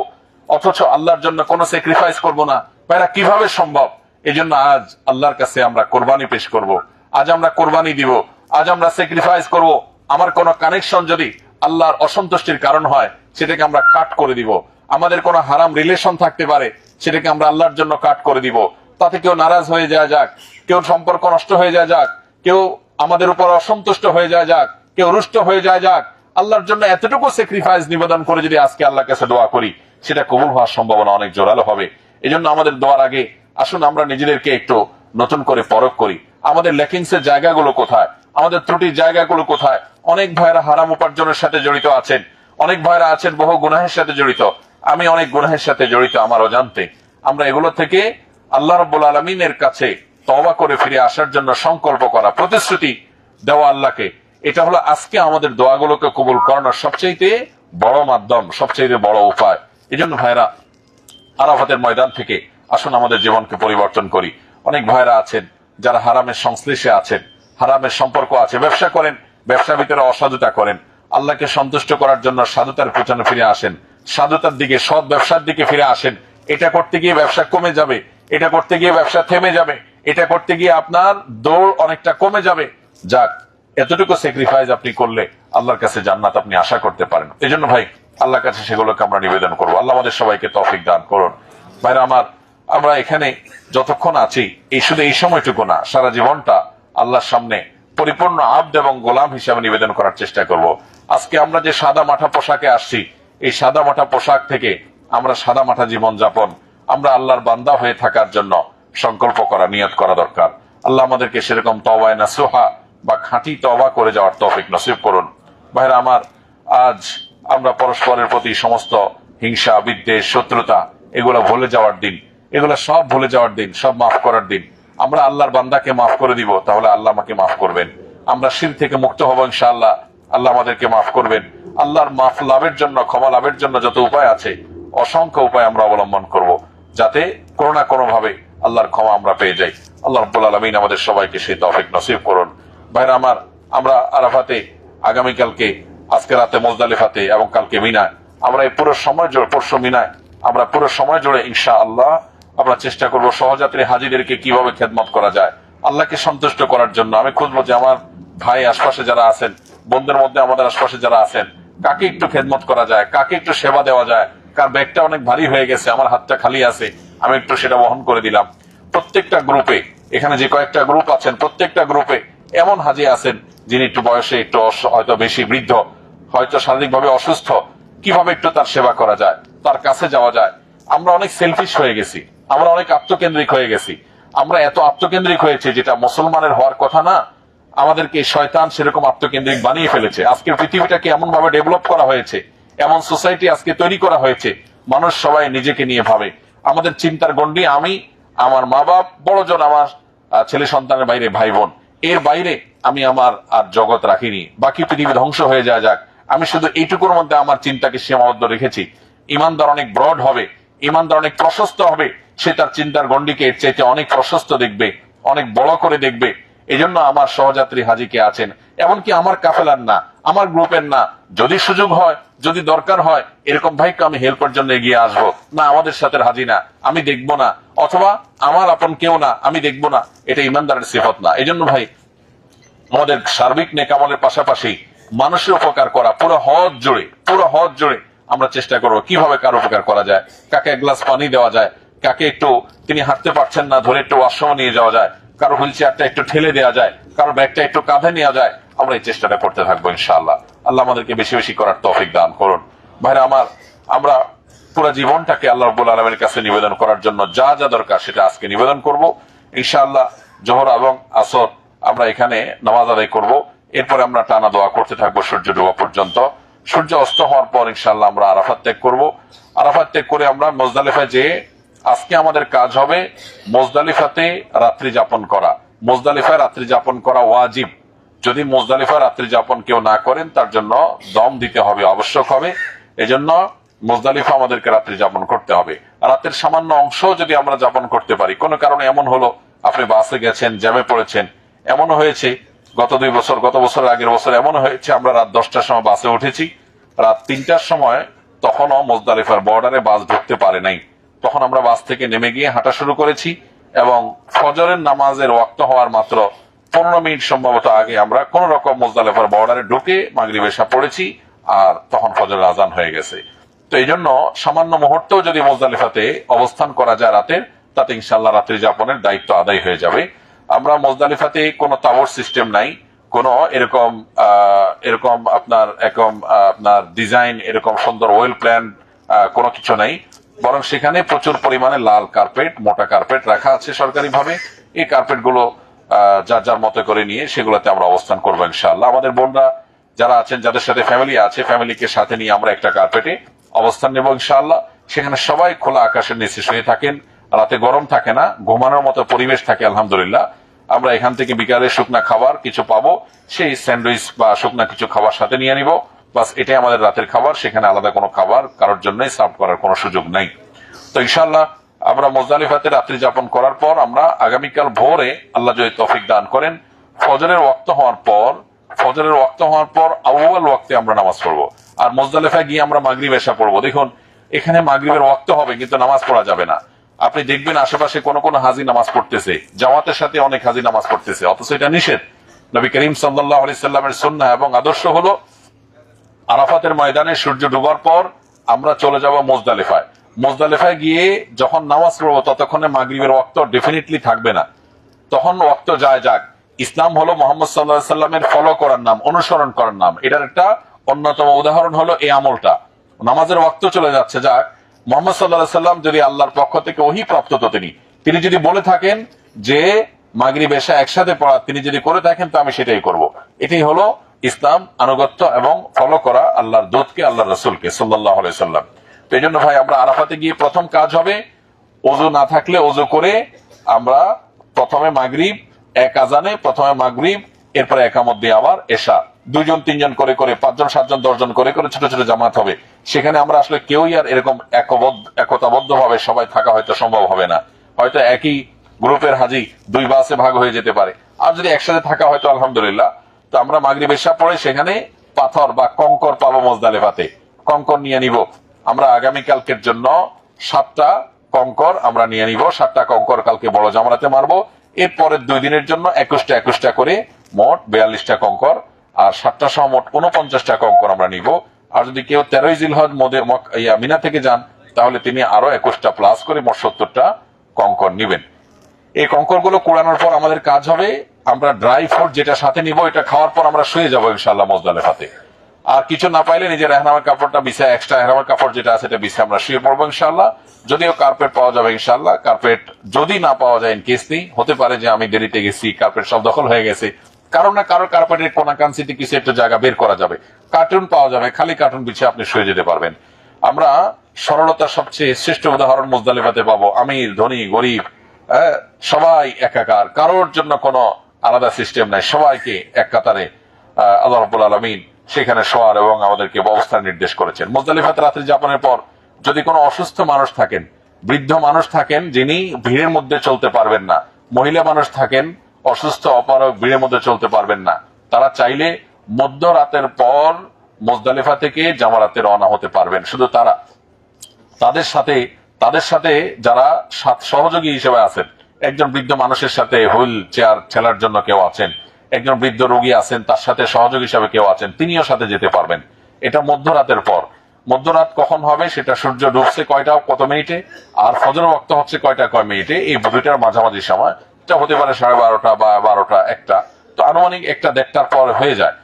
[SPEAKER 1] অথচ আল্লাহর জন্য কোনো স্যাক্রিফাইস করব না, এটা কিভাবে সম্ভব? এজন্য আজ আল্লাহর কাছে আমরা কোরবানি পেশ করব, আজ আমরা কোরবানি দিব, আজ আমরা স্যাক্রিফাইস করব। আমার কোনো কানেকশন যদি আল্লাহর অসন্তুষ্টির কারণ হয় সেটাকে আমরা কাট করে দিব। আমাদের কোনো হারাম রিলেশন থাকতে পারে, সেটাকে আমরা আল্লাহর জন্য কাট করে দিব। তাতে কেউ নারাজ হয়ে যায় যাক, কেউ সম্পর্ক নষ্ট হয়ে যায় যাক, কেউ আমাদের উপর অসন্তুষ্ট হয়ে যায় যাক, কেউ রুষ্ট হয়ে যায় যাক, আল্লাহর জন্য এতটুকু স্যাক্রিফাইস নিবেদন করে যদি আজকে আল্লাহর কাছে দোয়া করি, সেটা কবুল হওয়ার সম্ভাবনা অনেক জোরালো হবে। এজন্য আমাদের দোয়ার আগে আসুন আমরা নিজেদেরকে একটু নতুন করে পরখ করি, আমাদের ল্যাকিংস এর জায়গাগুলো কোথায়, আমাদের ত্রুটির জায়গাগুলো কোথায়। অনেক ভাইরা হারাম উপার্জনের সাথে জড়িত আছেন, অনেক ভাইরা আছেন বহু গুনাহের সাথে জড়িত, আমি অনেক গুনাহের সাথে জড়িত আমার অজান্তে। আমরা এগুলো থেকে আল্লাহ রাব্বুল আলামিনের কাছে তওবা করে ফিরে আসার জন্য সংকল্প করা, প্রতিশ্রুতি দেওয়া আল্লাহকে, এটা হলো আজকে আমাদের দোয়াগুলোকে কবুল করানোর সবচেয়ে বড় মাধ্যম, সবচেয়ে বড় উপায়। এজন্য ভাইরা আরাফাতের ময়দান থেকে আসুন আমাদের জীবনকে পরিবর্তন করি। অনেক ভাইরা আছেন যারা হারামের সংশ্লিষ্টে আছেন, হারামের সম্পর্ক আছে, ব্যবসা করেন, ব্যবসার ভিতরে অসাধুতা করেন, আল্লাহকে সন্তুষ্ট করার জন্য সাধুতার পেছনে ফিরে আসেন, সাধুতার দিকে, সৎ ব্যবসার দিকে ফিরে আসেন। এটা করতে গিয়ে ব্যবসা কমে যাবে, এটা করতে গিয়ে ব্যবসা থেমে যাবে, এটা করতে গিয়ে আপনার দৌড় অনেকটা কমে যাবে। যাক, এতটুকু স্যাক্রিফাইস আপনি করলে আল্লাহর কাছে জান্নাত আপনি আশা করতে পারেন। এই জন্য ভাই আল্লাহর কাছে সেগুলোকে আমরা নিবেদন করবো। আল্লাহ আমাদের সবাইকে তৌফিক দান করুন। ভাইরা আমার, আমরা এখানে যতক্ষণ আছি, এই শুধু এই সময়টুকু না, সারা জীবনটা আল্লাহর সামনে পরিপূর্ণ আব্দ এবং গোলাম হিসাবে নিবেদন করার চেষ্টা করব। আজকে আমরা যে সাদা মাঠা পোশাকে আসছি, এই সাদা মাঠা পোশাক থেকে আমরা সাদা মাঠা জীবন যাপন, আমরা আল্লাহর বান্দা হয়ে থাকার জন্য সংকল্প করা, নিয়ত করা দরকার। আল্লাহ আমাদেরকে সেরকম তওবায়ে নাসুহা বা খাঁটি তওবা করে যাওয়ার তৌফিক নসিব করুন। ভাইরা আমার, আজ আমরা পরস্পরের প্রতি সমস্ত হিংসা, বিদ্বেষ, শত্রুতা এগুলো ভুলে যাওয়ার দিন, এগুলো সব ভুলে যাওয়ার দিন, সব মাফ করার দিন। আমরা আল্লাহর বান্দাকে মাফ করে দিব, তাহলে আল্লাহ আমাকে মাফ করবেন। আমরা শিরক থেকে মুক্ত হব ইনশাআল্লাহ, আল্লাহ আমাদেরকে মাফ করবেন। আল্লাহর মাফ লাভের জন্য, ক্ষমা লাভের জন্য যত উপায় আছে, অসংখ্য উপায় আমরা অবলম্বন করব, যাতে কোনো না কোনো ভাবে আল্লাহর ক্ষমা আমরা পেয়ে যাই। আল্লাহ রাব্বুল আলামিন আমাদের সবাইকে সেই তৌফিক নসিব করুন। ভাইরা আমার, আমরা আরাফাতে আগামীকালকে, আজকে রাতে মুজদালিফাতে এবং কালকে মিনায়, আমরা এই পুরো সময় জুড়ে, পরশু মিনায়, আমরা পুরো সময় জুড়ে ইনশাআল্লাহ আমরা চেষ্টা করব সহযাত্রী হাজীদেরকে কিভাবে খেদমত করা যায় আল্লাহকে সন্তুষ্ট করার জন্য। আমি খুঁজবো যে আমার ভাই আশপাশে যারা আছেন, বন্ধুদের মধ্যে আমাদের আশপাশে যারা আছেন, কাকে একটু খেদমত করা যায়, কাকে একটু সেবা দেওয়া যায়, কার ব্যাগটা অনেক ভারী হয়ে গেছে, আমার হাতটা খালি আছে, আমি একটু সেটা বহন করে দিলাম। প্রত্যেকটা গ্রুপে, এখানে যে কয়েকটা গ্রুপ আছেন, প্রত্যেকটা গ্রুপে এমন হাজী আছেন যিনি একটু বয়সে একটু হয়তো বেশি বৃদ্ধ, হয়তো শারীরিকভাবে অসুস্থ, কিভাবে একটু তার সেবা করা যায়, তার কাছে যাওয়া যায়। আমরা অনেক সেলফিশ হয়ে গেছি, আমরা অনেক আত্মকেন্দ্রিক হয়ে গেছি, আমরা এত আত্মকেন্দ্রিক হয়েছে যেটা মুসলমানের হওয়ার কথা না। আমাদেরকে শয়তান সেরকম আত্মকেন্দ্রিক বানিয়ে ফেলেছে। আজকের পৃথিবীটাকে এমন ভাবে ডেভেলপ করা হয়েছে, এমন সোসাইটি আজকে তৈরি করা হয়েছে, মানুষ সবাই নিজেকে নিয়ে ভাবে। আমাদের চিন্তার গণ্ডি আমি, আমার মা বাপ, বড়জন আমার ছেলে সন্তানের বাইরে ভাই বোন, এর বাইরে আমি আমার আর জগৎ রাখিনি। বাকি পৃথিবী ধ্বংস হয়ে যায় যাক, আমি শুধু এইটুকুর মধ্যে আমার চিন্তাকে সীমাবদ্ধ রেখেছি। ইমানদার অনেক ব্রড হবে, ইমানদার অনেক প্রশস্ত হবে, সে তার চিন্তার গণ্ডিকে এর চাইতে অনেক প্রশস্ত দেখবে, অনেক বড় করে দেখবে। এই জন্য আমার সহযাত্রী হাজীকে আছেন, এমনকি আমার কাফেলার না, আমার গ্রুপের না, যদি সুযোগ হয়, যদি দরকার হয়, এরকম ভাইকে আমি হেল্পের জন্য এগিয়ে আসবো না, আমাদের সাথে হাজী না, আমি দেখবো না, অথবা আমার আপন কেউ না, আমি দেখবো না, এটা ইমানদারের সিফত না। এই জন্য ভাই, আমাদের সার্বিক নেকামলের পাশাপাশি মানুষের উপকার করা, পুরো হজ জুড়ে আমরা চেষ্টা করবো কিভাবে কার উপকার করা যায়, কাকে এক গ্লাস পানি দেওয়া যায়, কাকে একটু তিনি হাঁটতে পারছেন না, ধরে একটু ওয়াশরুমে নিয়ে যাওয়া যায়, কারো হুইল চেয়ারটা একটু ঠেলে দেওয়া যায়, কারো ব্যাগটা একটু কাঁধে নেওয়া যায়। আমরা এই চেষ্টাটা করতে থাকবো ইনশাআল্লাহ। আল্লাহ আমাদেরকে বেশি বেশি করার তৌফিক দান করুন। ভাইরা আমার, আমরা পুরো জীবনটাকে আল্লাহ রাব্বুল আলামিনের কাছে নিবেদন করার জন্য যা যা দরকার সেটা আজকে নিবেদন করব ইনশাআল্লাহ। জোহর এবং আসর আমরা এখানে নামাজ আদায় করব, এরপরে আমরা টানা দোয়া করতে থাকবো সূর্য ডোবা পর্যন্ত। সূর্য অস্ত হওয়ার পর ইনশাআল্লাহ আমরা আরাফাত ত্যাগ করব। আরাফাত ত্যাগ করে আমরা মুজদালিফায় যেয়ে আজকে আমাদের কাজ হবে মুজদালিফাতে রাত্রি যাপন করা। মুজদালিফায় রাত্রি যাপন করা ওয়াজিব। যদি মুজদালিফা রাত্রি যাপন কেউ না করেন তার জন্য দম দিতে হবে, আবশ্যক হবে। এজন্য মুজদালিফা আমাদেরকে রাত্রি যাপন করতে হবে। রাতের সামান্য অংশ যদি আমরা যাপন করতে পারি, কোনো কারণে এমন হলো আপনি বাসে গেছেন, জ্যামে পড়েছেন, এমনও হয়েছে গত 2 বছর, গত বছরের আগের বছর এমন হয়েছে আমরা রাত 10টার সময় বাসে উঠেছি, রাত 3টার সময় তখনও মুজদালিফার বর্ডারে বাস ঢুকতে পারে নাই। তখন আমরা বাস থেকে নেমে গিয়ে হাঁটা শুরু করেছি এবং ফজরের নামাজের ওয়াক্ত হওয়ার মাত্র 15 মিনিট সম্ভবত আগে আমরা কোন রকম মুজদালিফার বর্ডারে ঢুকে মাগরিব এশা পড়েছি, আর তখন ফজরের আজান হয়ে গেছে। তো এই জন্য সামান্য মুহূর্তেও যদি মুজদালিফাতে অবস্থান করা যায় রাতের, তাতে ইনশাআল্লাহ রাত্রি যাপনের দায়িত্ব আদায় হয়ে যাবে। আমরা মুজদালিফাতে কোনো টাওয়ার সিস্টেম নাই, কোন এরকম আপনার ডিজাইন, এরকম সুন্দর ওয়েল প্ল্যান কোনো কিছু নাই, বরং সেখানে প্রচুর পরিমাণে লাল কার্পেট, মোটা কার্পেট রাখা আছে সরকারিভাবে। এই কার্পেট গুলো যার যার মতো করে নিয়ে সেগুলোতে আমরা অবস্থান করবো ইনশাআল্লাহ। আমাদের বোনরা যারা আছেন, যাদের সাথে ফ্যামিলি আছে, ফ্যামিলিকে সাথে নিয়ে আমরা একটা কার্পেটে অবস্থান নেব ইনশাআল্লাহ। সেখানে সবাই খোলা আকাশের নিচে শুয়ে থাকেন, রাতে গরম থাকে না, ঘুমানোর মতো পরিবেশ থাকে আলহামদুলিল্লাহ। আমরা এখান থেকে বিকালে শুকনা খাবার কিছু পাবো, সেই স্যান্ডউইচ বা শুকনা কিছু খাবার সাথে নিয়ে নিব, বাস এটাই আমাদের রাতের খাবার। সেখানে আলাদা কোনো খাবার কারোর জন্যই সার্ভ করার কোনো সুযোগ নাই। তো ইনশাআল্লাহ আমরা মুজদালিফাতে রাত্রি যাপন করার পর আমরা আগামীকাল ভোরে আল্লাহ যদি তৌফিক দান করেন, ফজরের ওয়াক্ত হওয়ার পর আউয়াল ওয়াক্তে আমরা নামাজ পড়বো। আর মুজদালিফায় গিয়ে আমরা মাগরিব এশা পড়বো। দেখুন, এখানে মাগরিবের ওয়াক্ত হবে কিন্তু নামাজ পড়া যাবে না। আপনি দেখবেন আশেপাশে কোন কোন হাজি নামাজ পড়তেছে, জামাতের সাথে অনেক হাজি নামাজ পড়তেছে, অথচ এটা নিষেধ। নবী করিম সাল্লাল্লাহু আলাইহি সাল্লামের সুন্নাহ এবং আদর্শ হলো আরাফাতের ময়দানে সূর্য ডুবার পর আমরা চলে যাব মুজদালিফায়। মুজদালিফায় গিয়ে যখন নামাজ পড়বো ততক্ষণে মাগরিবের ওয়াক্ত ডেফিনেটলি থাকবে না, তখন ওয়াক্ত যায় যাক। ইসলাম হলো মুহাম্মদ সাল্লাল্লাহু আলাইহি সাল্লামের ফলো করার নাম, অনুসরণ করার নাম। এটার একটা অন্যতম উদাহরণ হলো এই আমলটা। নামাজের ওয়াক্ত চলে যাচ্ছে যাক, মুহাম্মদ সাল্লাল্লাহু আলাইহি সাল্লাম যদি আল্লাহর পক্ষ থেকে ওহী প্রাপ্ত তো তিনি যদি বলে থাকেন যে মাগরিব এশা একসাথে পড়া, তিনি যদি করে থাকেন তো আমি সেটাই করব। এটাই হলো ইসলাম, আনুগত্য এবং ফলো করা আল্লাহর দূতকে, আল্লাহর রাসূলকে সাল্লাল্লাহু আলাইহি সাল্লাম। তো এই জন্য ভাই, আমরা আরাফাতে গিয়ে প্রথম কাজ হবে ওযু না থাকলে ওযু করে আমরা প্রথমে মাগরিব, এক আজানে প্রথমে মাগরিব, এরপরে একামত দিয়ে আবার এশা, 2জন 3জন করে করে 5জন 7জন 10জন করে করে ছোট ছোট জামাত হবে। সেখানে আমরা আসলে কেউই আর এরকম একতাবদ্ধ ভাবে সবাই থাকা হয়তো সম্ভব হবে না। হয়তো একই গ্রুপের হাজি 2 বাসে ভাগ হয়ে যেতে পারে, আর যদি একসাথে থাকা হয়তো আলহামদুলিল্লাহ। তো আমরা মাগরিব এশা পড়ে সেখানে পাথর বা কঙ্কর পাবো মুজদালিফাতে, কঙ্কর নিয়ে নিব। আমরা আগামীকালকের জন্য 7টা কঙ্কর আমরা নিয়ে নিব, 7টা কঙ্কর কালকে বড় জামরাতে মারবো। এর পরের 2 দিনের জন্য 21টা করে মোট 42টা কঙ্কর, আর 7টা সহ মোট 49টা কঙ্কর আমরা নিব। আর যদি কেউ 13ই জিলহজ মিনা থেকে যান, তাহলে তিনি আরো 21টা প্লাস করে মোট 70টা কঙ্কর নিবেন। এই কঙ্কর গুলো কুড়ানোর পর আমাদের কাজ হবে, আমরা ড্রাই ফ্রুট যেটা সাথে নিব, এটা খাওয়ার পর আমরা শুয়ে যাবো ইনশাআল্লাহ মুজদালিফাতে। আর কিছু না পাইলে নিজের এহরামের কাপড়টা বিছায়, এক্সট্রা এহরামের কাপড় যেটা আছে এটা বিছায় আমরা শুয়ে পড়বো ইনশাআল্লাহ। যদিও কার্পেট পাওয়া যাবে ইনশাআল্লাহ, কার্পেট যদি না পাওয়া যায়, ইন কেস নেই, হতে পারে যে আমি দেরিতে গেছি, কার্পেট সব দখল হয়ে গেছে, কারণ না কারো কার্পেটের কোনাকাঞ্চিতে কিছু একটা জায়গা বের করা যাবে, কার্টুন পাওয়া যাবে, খালি কার্টুন বিছিয়ে আপনি শুয়ে যেতে পারবেন। আমরা সরলতার সবচেয়ে শ্রেষ্ঠ উদাহরণ মুজদালিফাতে পাবো। আমির, ধনী, গরিব, সবাই একাকার, কারোর জন্য কোনো আলাদা সিস্টেম নাই, সবাইকে এক কাতারে আল্লাহ রাব্বুল আলামিন সেখানে শোয়ার এবং আমাদেরকে অবস্থান নির্দেশ করেছেন। মুজদালিফাতে রাত্রি যাপনের পর যদি কোনো অসুস্থ মানুষ থাকেন, বৃদ্ধ মানুষ থাকেন যিনি ভিড়ের মধ্যে চলতে পারবেন না, মহিলা মানুষ থাকেন অসুস্থ অপারগ ভিড়ের মধ্যে চলতে পারবেন না, তারা চাইলে মধ্যরাতের পর মুজদালিফা থেকে জামারাতে রওনা হতে পারবেন। শুধু তারা, তাদের সাথে যারা সহযোগী হিসেবে আছেন, একজন বৃদ্ধ মানুষের সাথে হুইল চেয়ার ঠেলার জন্য কেউ আছেন, একজন বৃদ্ধ রোগী আছেন, তার সাথে সহযোগী হিসাবে কেউ আছেন, তিনিও সাথে যেতে পারবেন। এটা মধ্যরাতের পর। মধ্যরাত কখন হবে সেটা সূর্য ডুবছে কয়টা কত মিনিটে, আর ফজর ওয়াক্ত হচ্ছে কয়টা কয় মিনিটে, এই দুইটার মাঝামাঝি সময়। এটা হতে পারে 12:30 বা 12টা 1টা, তো আনুমানিক 1টা 1:30টার পর হয়ে যায়।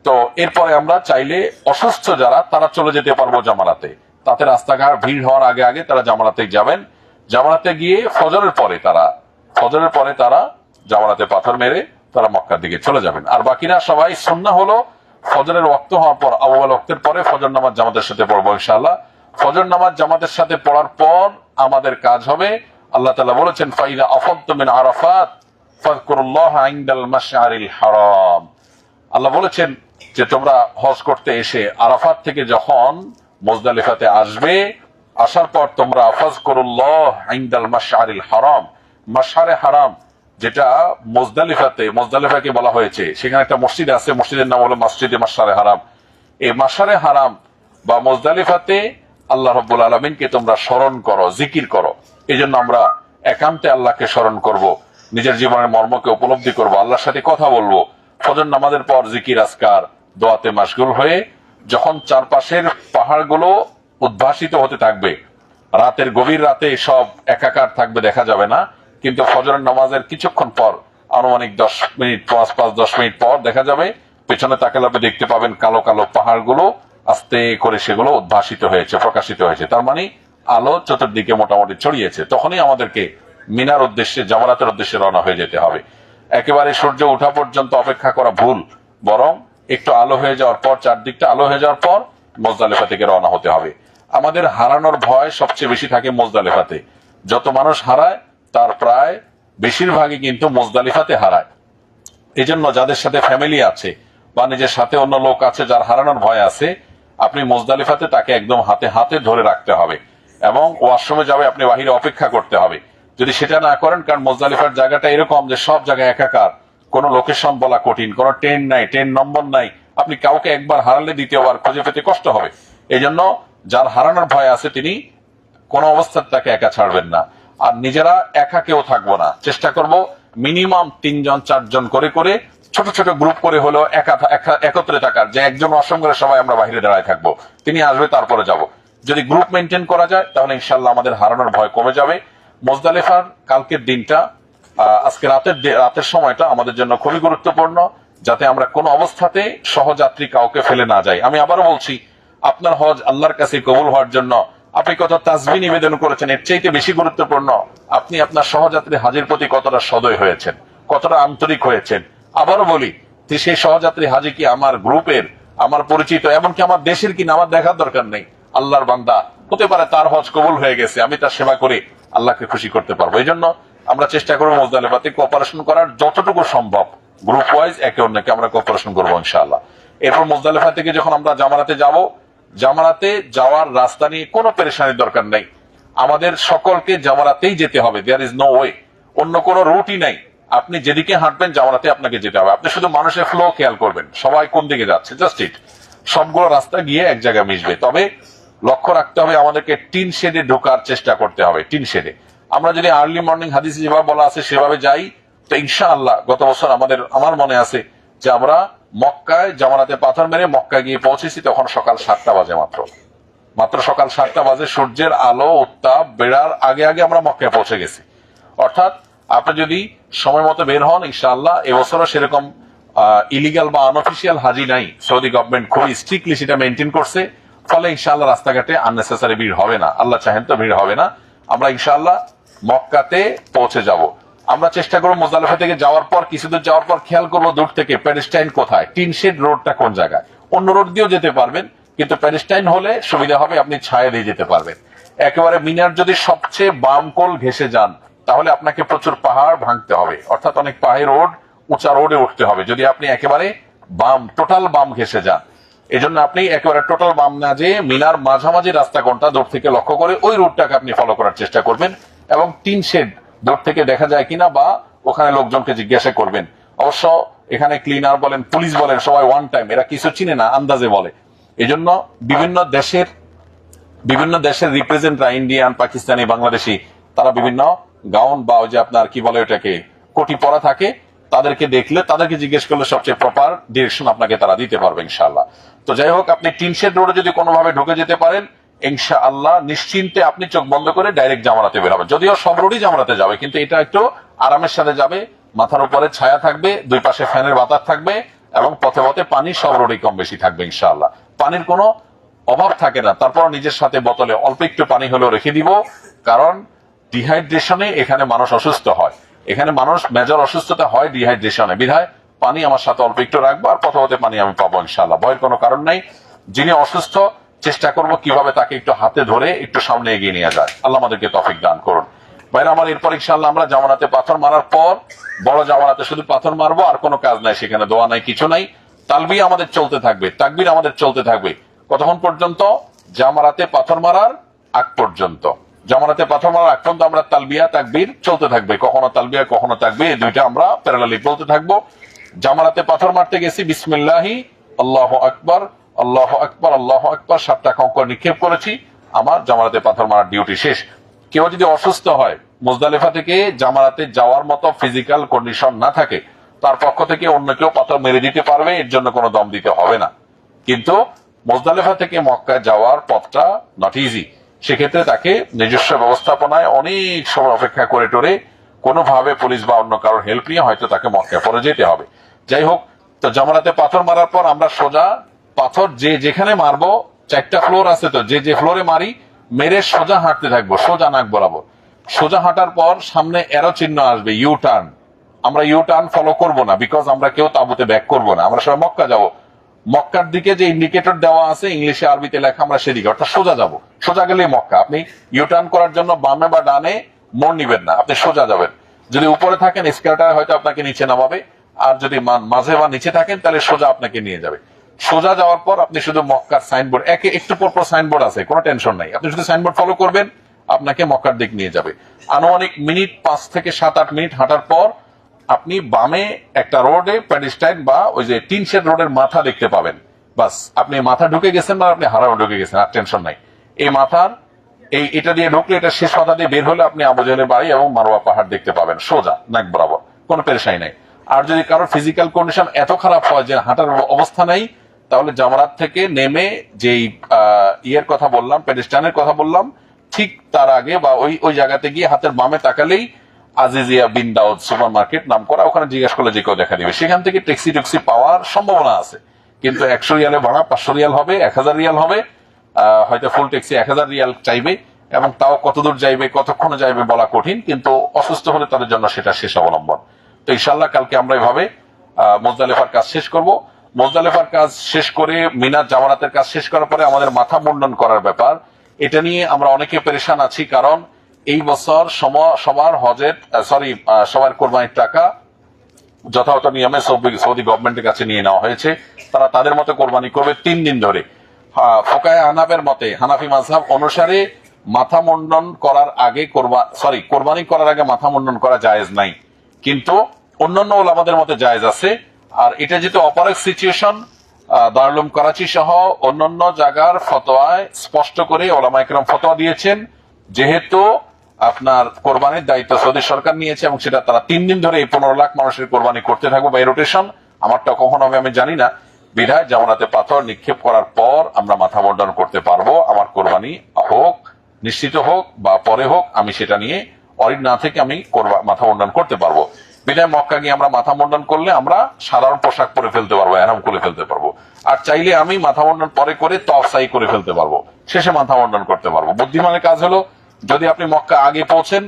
[SPEAKER 1] তো এরপরে আমরা চাইলে অসুস্থ যারা তারা চলে যেতে পারবো জামারাতে, তাতে রাস্তাঘাট ভিড় হওয়ার আগে আগে তারা জামারাতে যাবেন। জামারাতে গিয়ে ফজরের পরে তারা জামারাতে পাথর মেরে তারা মক্কার দিকে চলে যাবেন। আর বাকিরা সবাই সুন্নাহ হলো ফজরের ওয়াক্ত হওয়ার পর, আউয়াল ওয়াক্তের পরে ফজর নামাজ জামাতের সাথে পড়বো ইনশাআল্লাহ। ফজর নামাজ জামাতের সাথে পড়ার পর আমাদের কাজ হবে, আল্লাহ তাআলা বলেছেন ফাইদা আফাদতুম মিন আরাফাত ফাযকুরুল্লাহ ইনদাল মাশআরিল হারাম। আল্লাহ বলেছেন যে তোমরা হজ করতে এসে আরাফাত থেকে যখন মুজদালিফাতে আসবে, আসার পর তোমরা ফাযকুরুল্লাহ ইনদাল মাশআরিল হারাম, মাশআরে হারাম যেটা মুজদালিফাকে বলা হয়েছে, সেখানে একটা মসজিদ আছে, মসজিদের নাম হলো মসজিদে মাশআরে হারাম। এই মাশআরে হারাম বা মুজদালিফাতে আল্লাহ রাব্বুল আলামিনকে তোমরা স্মরণ করো, জিকির করো। এই জন্য আমরা একান্তে আল্লাহকে স্মরণ করব, নিজের জীবনের মর্মকে উপলব্ধি করব, আল্লাহর সাথে কথা বলবো। ফজর নামাজের পর জিকির আজকার দোয়াতে মাশগুল হয়ে যখন চারপাশের পাহাড়গুলো উদ্ভাসিত হতে থাকবে, রাতের গভীর রাতে সব একাকার থাকবে, দেখা যাবে না, কিন্তু ফজরের নামাজের কিছুক্ষণ পর আনুমানিক 10 মিনিট 5-10 মিনিট পর দেখা যাবে, পেছনে তাকালে আপনি দেখতে পাবেন কালো কালো পাহাড়গুলো আস্তে করে সেগুলো উদ্ভাসিত হয়েছে, প্রকাশিত হয়েছে। তার মানে আলো চতুর্দিকে মোটামুটি ছড়িয়েছে। তখনই আমাদেরকে মিনার উদ্দেশ্যে, জামারাতের উদ্দেশ্যে রওনা হয়ে যেতে হবে। একেবারে সূর্য ওঠা পর্যন্ত অপেক্ষা করা ভুল, বরং একটু আলো হয়ে যাওয়ার পর, চারদিকটা আলো হয়ে যাওয়ার পর মুজদালিফা থেকে রওনা হতে হবে। আমাদের হারানোর ভয় সবচেয়ে বেশি থাকে মুজদালিফাতে। যত মানুষ হারায় তার প্রায় বেশিরভাগই কিন্তু মুজদালিফাতে হারায়। এই জন্য যাদের সাথে ফ্যামিলি আছে বা নিজের সাথে অন্য লোক আছে যার হারানোর ভয় আছে, আপনি মুজদালিফাতে তাকে একদম হাতে হাতে ধরে রাখতে হবে এবং ওয়াশরুমে যাবে আপনি বাহিরে অপেক্ষা করতে হবে। যদি সেটা না করেন, কারণ মুজদালিফার জায়গাটা এরকম যে সব জায়গায় একাকার, কোনো লোকেশন বলা কঠিন, কোনো ট্রেন নাই, ট্রেন নম্বর নাই, আপনি কাউকে একবার হারালে দ্বিতীয়বার খুঁজে পেতে কষ্ট হবে। এই জন্য যার হারানোর ভয় আছে তিনি কোন অবস্থায় তাকে একা ছাড়বেন না। আর নিজেরা একা কেউ থাকবো না, চেষ্টা করব মিনিমাম 3জন 4জন করে করে ছোট ছোট গ্রুপ করে হলেও একত্রে থাকার, যে একজন ওয়াশরুম করে সবাই আমরা বাহিরে দাঁড়ায় থাকবো, তিনি আসবে তারপরে যাব। যদি গ্রুপ মেনটেন করা যায় তাহলে ইনশাল্লাহ আমাদের হারানোর ভয় কমে যাবে। মুজদালিফার কালকের দিনটা, আজকে রাতের সময়টা আমাদের জন্য খুবই গুরুত্বপূর্ণ, যাতে আমরা কোনো অবস্থাতে সহযাত্রী কাউকে ফেলে না যাই। আমি আবারও বলছি, আপনার হজ আল্লাহর কাছে কবুল হওয়ার জন্য আপনি কত তাসবিহ নিবেদন করেছেন, এর চাইতে বেশি গুরুত্বপূর্ণ আপনি আপনার সহযাত্রী হাজির প্রতি কতটা সদয় হয়েছেন, কতটা আন্তরিক হয়েছেন। আবারও বলি, সেই সহযাত্রী হাজি কি আমার গ্রুপের, আমার পরিচিত, এমনকি আমার দেশের কিনা, আমার দেখার দরকার নেই। আল্লাহর বান্দা হতে পারে, তার হজ কবুল হয়ে গেছে, আমি তার সেবা করে আল্লাহকে খুশি করতে পারবো। এই জন্য আমরা চেষ্টা করবো মুজদালিফাতে কোঅপারেশন করার যতটুকু সম্ভব, গ্রুপ ওয়াইজ একে অন্যকে আমরা কোঅপারেশন করবো ইনশাআল্লাহ। এরপর মুজদালিফা থেকে যখন আমরা জামারাতে যাব, জামারাতে যাওয়ার রাস্তা নিয়ে কোনো পেরেশানির দরকার নেই। আমাদের সকলকে জামারাতেই যেতে হবে, দেয়ার ইজ নো ওয়ে, অন্য কোনো রুটই নাই। আপনি যেদিকে হাঁটবেন জামারাতে আপনাকে যেতে হবে। আপনি শুধু মানুষের ফ্লো খেয়াল করবেন, সবাই কোন দিকে যাচ্ছে, জাস্ট ইট, সবগুলো রাস্তা গিয়ে এক জায়গায় মিশবে। তবে লক্ষ্য রাখতে হবে আমাদেরকে টিন শেডে ঢোকার চেষ্টা করতে হবে। টিন শেডে আমরা যদি আর্লি মর্নিং হাদিসে যেভাবে বলা আছে সেভাবে যাই, তো ইনশাআল্লাহ গত বছর আমার মনে আছে যে আমরা মক্কায় জামারাতে পাথর মেরে মক্কা গিয়ে পৌঁছেছি, তখন সকাল 7টা বাজে, মাত্র সকাল 7টা বাজে, সূর্যের আলো উত্তাপ বেড়ার আগে আগে আমরা মক্কায় পৌঁছে গেছি। অর্থাৎ আপনি যদি সময় মতো বের হন, ইনশাআল্লাহ এবছরও সেরকম ইলিগাল বা আনঅফিসিয়াল হাজি নাই। সৌদি গভর্নমেন্ট খুবই স্ট্রিক্টলি সেটা মেনটেন করছে, ফলে ইনশাআল্লাহ রাস্তাঘাটে আননেসেসারি ভিড় হবে না, আল্লাহ চাহেন তো ভিড় হবে না। আমরা ইনশাআল্লাহ মক্কাতে পৌঁছে যাব। আমরা চেষ্টা করবো মুজদালিফা থেকে যাওয়ার পর, কিছুদূর যাওয়ার পর খেয়াল করবো দূর থেকে প্যালেস্টাইন কোথায়, টিনশেড রোডটা কোন জায়গায়। অন্য রোড দিয়েও যেতে পারবেন, কিন্তু প্যালেস্টাইন হলে সুবিধা হবে, আপনি ছায়া দিয়ে যেতে পারবেন। একেবারে মিনার যদি সবচেয়ে বাম কোল ঘেসে যান, তাহলে আপনাকে প্রচুর পাহাড় ভাঙতে হবে, অর্থাৎ অনেক পাহাড়ি রোড, উঁচা রোডে উঠতে হবে যদি আপনি একেবারে বাম, টোটাল বাম ঘেসে যান। এই জন্য আপনি একেবারে টোটাল বাম না যেয়ে মিনার মাঝামাঝি রাস্তা কোনটা দূর থেকে লক্ষ্য করে ওই রুটটাকে আপনি ফলো করার চেষ্টা করবেন, এবং টিন শেড দূর থেকে দেখা যায় কিনা বা ওখানে লোকজনকে জিজ্ঞাসা করবেন। অবশ্য এখানে ক্লিনার বলেন, পুলিশ বলেন, সবাই ওয়ান টাইম, এরা কিছু চিনে না, আন্দাজে বলে। এই জন্য বিভিন্ন দেশের রিপ্রেজেন্টরা, ইন্ডিয়ান, পাকিস্তানি, বাংলাদেশি, তারা বিভিন্ন গাউন বা ওই যে আপনার কি বলে ওটাকে, কোটি পরা থাকে, তাদেরকে দেখলে, তাদেরকে জিজ্ঞেস করলে সবচেয়ে প্রপার ডিরেকশন আপনাকে তারা দিতে পারবে ইনশাআল্লাহ। তো যাই হোক, আপনি টিনশেড রোডে যদি কোনোভাবে ঢুকে যেতে পারেন, ইনশাআল্লাহ নিশ্চিন্তে আপনি চোখ বন্ধ করে ডাইরেক্ট জামারাতে বের হবেন। যদিও সব রোডই জামারাতে যাবে, কিন্তু এটা একটু আরামের সাথে যাবে। মাথার উপরে ছায়া থাকবে, দুই পাশে ফ্যানের বাতাস থাকবে, এবং পথে পথে পানি সব রোডেই কম বেশি থাকবে ইনশাআল্লাহ। পানির কোনো অভাব থাকে না। তারপর নিজের সাথে বোতলে অল্প একটু পানি হলেও রেখে দিব, কারণ ডিহাইড্রেশনে এখানে মানুষ অসুস্থ হয়। এখানে মানুষ মেজর অসুস্থতা হয় ডিহাইড্রেশনে, বিধায় পানি আমার সাথে অল্প একটু রাখবো, আর পথে পথে পানি আমি পাবো ইনশাআল্লাহ। ভয়ের কোনো কারণ নাই। যিনি অসুস্থ, চেষ্টা করবো কিভাবে তাকে একটু হাতে ধরে একটু সামনে এগিয়ে নিয়ে যায়। আল্লাহ আমাদেরকে তৌফিক দান করুন। ভাইরা আমার, এরপর ইনশাআল্লাহ আমরা জামানাতে পাথর মারার পর, বড় জামানাতে শুধু পাথর মারবো, আর কোনো কাজ নাই, সেখানে দোয়া নাই, কিছু নাই। তালবিয়া আমাদের চলতে থাকবে, তাকবীর আমাদের চলতে থাকবে। কতক্ষণ পর্যন্ত? জামারাতে পাথর মারার আগ পর্যন্ত। জামারাতে পাথর মারার আগ পর্যন্ত আমরা তালবিয়া তাকবীর চলতে থাকবে। কখনো তালবিয়া কখনো তাকবীর, এই দুইটা আমরা প্যারালালি বলতে থাকবো। জামারাতে পাথর মারতে গেছি, বিসমিল্লাহি আল্লাহু আকবার, আল্লাহু আকবার, আল্লাহু আকবার 7টা কঙ্কর নিক্ষেপ করেছি, আমার জামারাতে পাথর মারার ডিউটি শেষ। কেউ যদি অসুস্থ হয়, মুজদালিফা থেকে জামারাতে যাওয়ার মতো ফিজিক্যাল কন্ডিশন না থাকে, তার পক্ষ থেকে অন্য কেউ পাথর মেরে দিতে পারবে, এর জন্য কোনো দম দিতে হবে না। কিন্তু মুজদালিফা থেকে মক্কায় যাওয়ার পথটা নট ইজি। সেক্ষেত্রে তাকে নিজস্ব ব্যবস্থাপনায় অনেক সময় অপেক্ষা করে টোরে কোনোভাবে পুলিশ বা অন্য কারোর হেল্প নিয়ে হয়তো তাকে মক্কায় পরে যেতে হবে। যাই হোক, তো জামারাতে পাথর মারার পর আমরা সোজা পাথর যে যেখানে মারবো, 4টা ফ্লোর আছে, তো যে যে ফ্লোরে মারি মেরে সোজা হাঁটতে থাকবো, সোজা নাক বরাবর। সোজা হাঁটার পর সামনে এরো চিহ্ন আসবে, ইউ টার্ন। আমরা ইউ টার্ন ফলো করবো না, বিকজ আমরা কেউ তাবুতে ব্যাক করবো না। আমরা সবাই মক্কা যাবো, মক্কার দিকে যে ইন্ডিকেটর দেওয়া আছে ইংলিশে আরবিতে লেখা, আমরা সেদিকে, অর্থাৎ সোজা যাব। সোজা গেলে মক্কা। আপনি ইউ টার্ন করার জন্য বামে বা ডানে মোড় নিবেন না, আপনি সোজা যাবেন। যদি উপরে থাকেন, স্কেলটার হয়তো আপনাকে নিচে নামাবে, আর যদি মাঝে বা নিচে থাকেন, তাহলে সোজা আপনাকে নিয়ে যাবে। সোজা যাওয়ার পর আপনি শুধু মক্কার সাইনবোর্ড, একটু পর সাইনবোর্ড আছে, কোনো টেনশন নাই, আপনি শুধু সাইনবোর্ড ফলো করবেন, আপনাকে মক্কার দিক নিয়ে যাবে। আনুমানিক মিনিট 5 থেকে 7-8 মিনিট হাঁটার পর আপনি বামে একটা রোডে প্যাডিস্টাইন বা ওই যে টিনশেড রোডের মাথা দেখতে পাবেন। বাস, আপনি মাথা ঢুকে গেছেন বা আপনি হারামে ঢুকে গেছেন, আর টেনশন নাই। এই মাথার এটা দিয়ে ঢুকলে, এটা শেষ মাথা দিয়ে বের হলে আপনি আবু জেহেলের বাড়ি এবং মারওয়া পাহাড় দেখতে পাবেন সোজা নাক বরাবর, কোনো পেরেশানি নাই। আর যদি কারোর ফিজিক্যাল কন্ডিশন এত খারাপ হয় যে হাঁটার অবস্থা নাই, তাহলে জামারাত থেকে নেমে যেই ইয়ের কথা বললাম, পেডিস্টানের কথা বললাম, ঠিক তার আগে বা ওই জায়গাতে গিয়ে হাতের বামে তাকালেই আজিজিয়া বিন দাউদ সুপার মার্কেট নাম করা, ওখানে জিজ্ঞাসা করলে যে কেউ দেখা দিবে। সেখান থেকে ট্যাক্সি পাওয়ার সম্ভাবনা আছে, কিন্তু 100 রিয়ালে ভাড়া, 500 রিয়াল হবে, 1000 রিয়াল হবে, হয়তো ফুল ট্যাক্সি 1000 রিয়াল চাইবে, এবং তাও কতদূর যাইবে, কতক্ষণে যাইবে বলা কঠিন, কিন্তু অসুস্থ হলে তাদের জন্য সেটা শেষ অবলম্বন। তো ইনশাআল্লাহ কালকে আমরা এভাবে মুজদালিফার কাজ শেষ করব। মুজদালিফার কাজ শেষ করে মিনার জামারাতের কাজ শেষ করার পরে আমাদের মাথা মুন্ডন করার ব্যাপার, এটা নিয়ে আমরা অনেকে পেরেশান আছি, কারণ এই বছর সবার সবার কোরবানির টাকা যথাযথ নিয়মে সৌদি গভর্নমেন্টের কাছে নিয়ে নেওয়া হয়েছে। তারা তাদের মতো কোরবানি করবে 3 দিন ধরে। ফোকায়ে হানাফের মতে, হানাফি মাযহাব অনুসারে মাথা মুন্ডন করার আগে কোরবানি করার আগে মাথা মুন্ডন করা জায়েজ নাই, কিন্তু অন্যান্য ওলামাদের মতে জায়েজ আছে। আর এটা যেহেতু অপারেক সিচুয়েশন, দারুল উলুম করাচি সহ অন্যান্য জায়গার ফতোয়ায় স্পষ্ট করে ওলামা ইকরাম ফতোয়া দিয়েছেন, যেহেতু আপনার কোরবানির দায়িত্ব সৌদি সরকার নিয়েছে, এবং সেটা তারা 3 দিন ধরে এই 15 লাখ মানুষের কোরবানি করতে থাকবো বাই রোটেশন। আমারটা কখন হবে আমি জানি না, বিধায় জামারাতে পাথর নিক্ষেপ করার পর আমরা মাথা মুন্ডন করতে পারবো। আমার কোরবানি হোক, নিশ্চিত হোক বা পরে হোক, আমি সেটা নিয়ে অরিড না থেকে আমি মাথা মুন্ডন করতে পারবো। বিধায় মক্কা গিয়ে আমরা মাথা মুন্ডন করলে আমরা সাধারণ পোশাক পরে ফেলতে পারবো, এহরাম করে ফেলতে পারবো। আর চাইলে আমি মাথা মুন্ডন পরে করে তফসাই করে ফেলতে পারবো, শেষে মাথা মুন্ডন করতে পারবো। বুদ্ধিমানের কাজ হলো, যদি আপনি মক্কা আগে পৌঁছেন,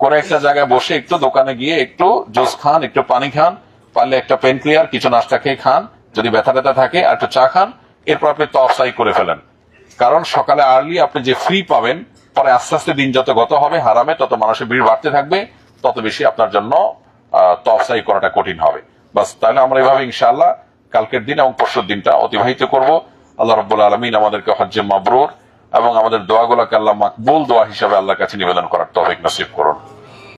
[SPEAKER 1] করে একটা জায়গায় বসে একটু দোকানে গিয়ে একটু জুস খান, একটু পানি খান, পারলে একটা পেন ক্লিয়ার কিছু নাস্তা খেয়ে খান, যদি ব্যথা ব্যথা থাকে আর একটু চা খান, এরপর আপনি তফসাই করে ফেলেন। কারণ সকালে আর্লি আপনি যে ফ্রি পাবেন, পরে আস্তে আস্তে দিন যত গত হবে হারামে, তত মানুষের ভিড় বাড়তে থাকবে, তত বেশি আপনার জন্য তফসাই করাটা কঠিন হবে। বাস, তাহলে আমরা এভাবে ইনশাআল্লাহ কালকের দিন এবং পরশুর দিনটা অতিবাহিত করব। আল্লাহ রাব্বুল আলামিন আমাদেরকে হজ্জে মাবরুর এবং আমাদের দোয়াগুলোকে আল্লাহ মাকবুল দোয়া হিসাবে আল্লাহর কাছে নিবেদন করার তৌফিক নসিব করুন।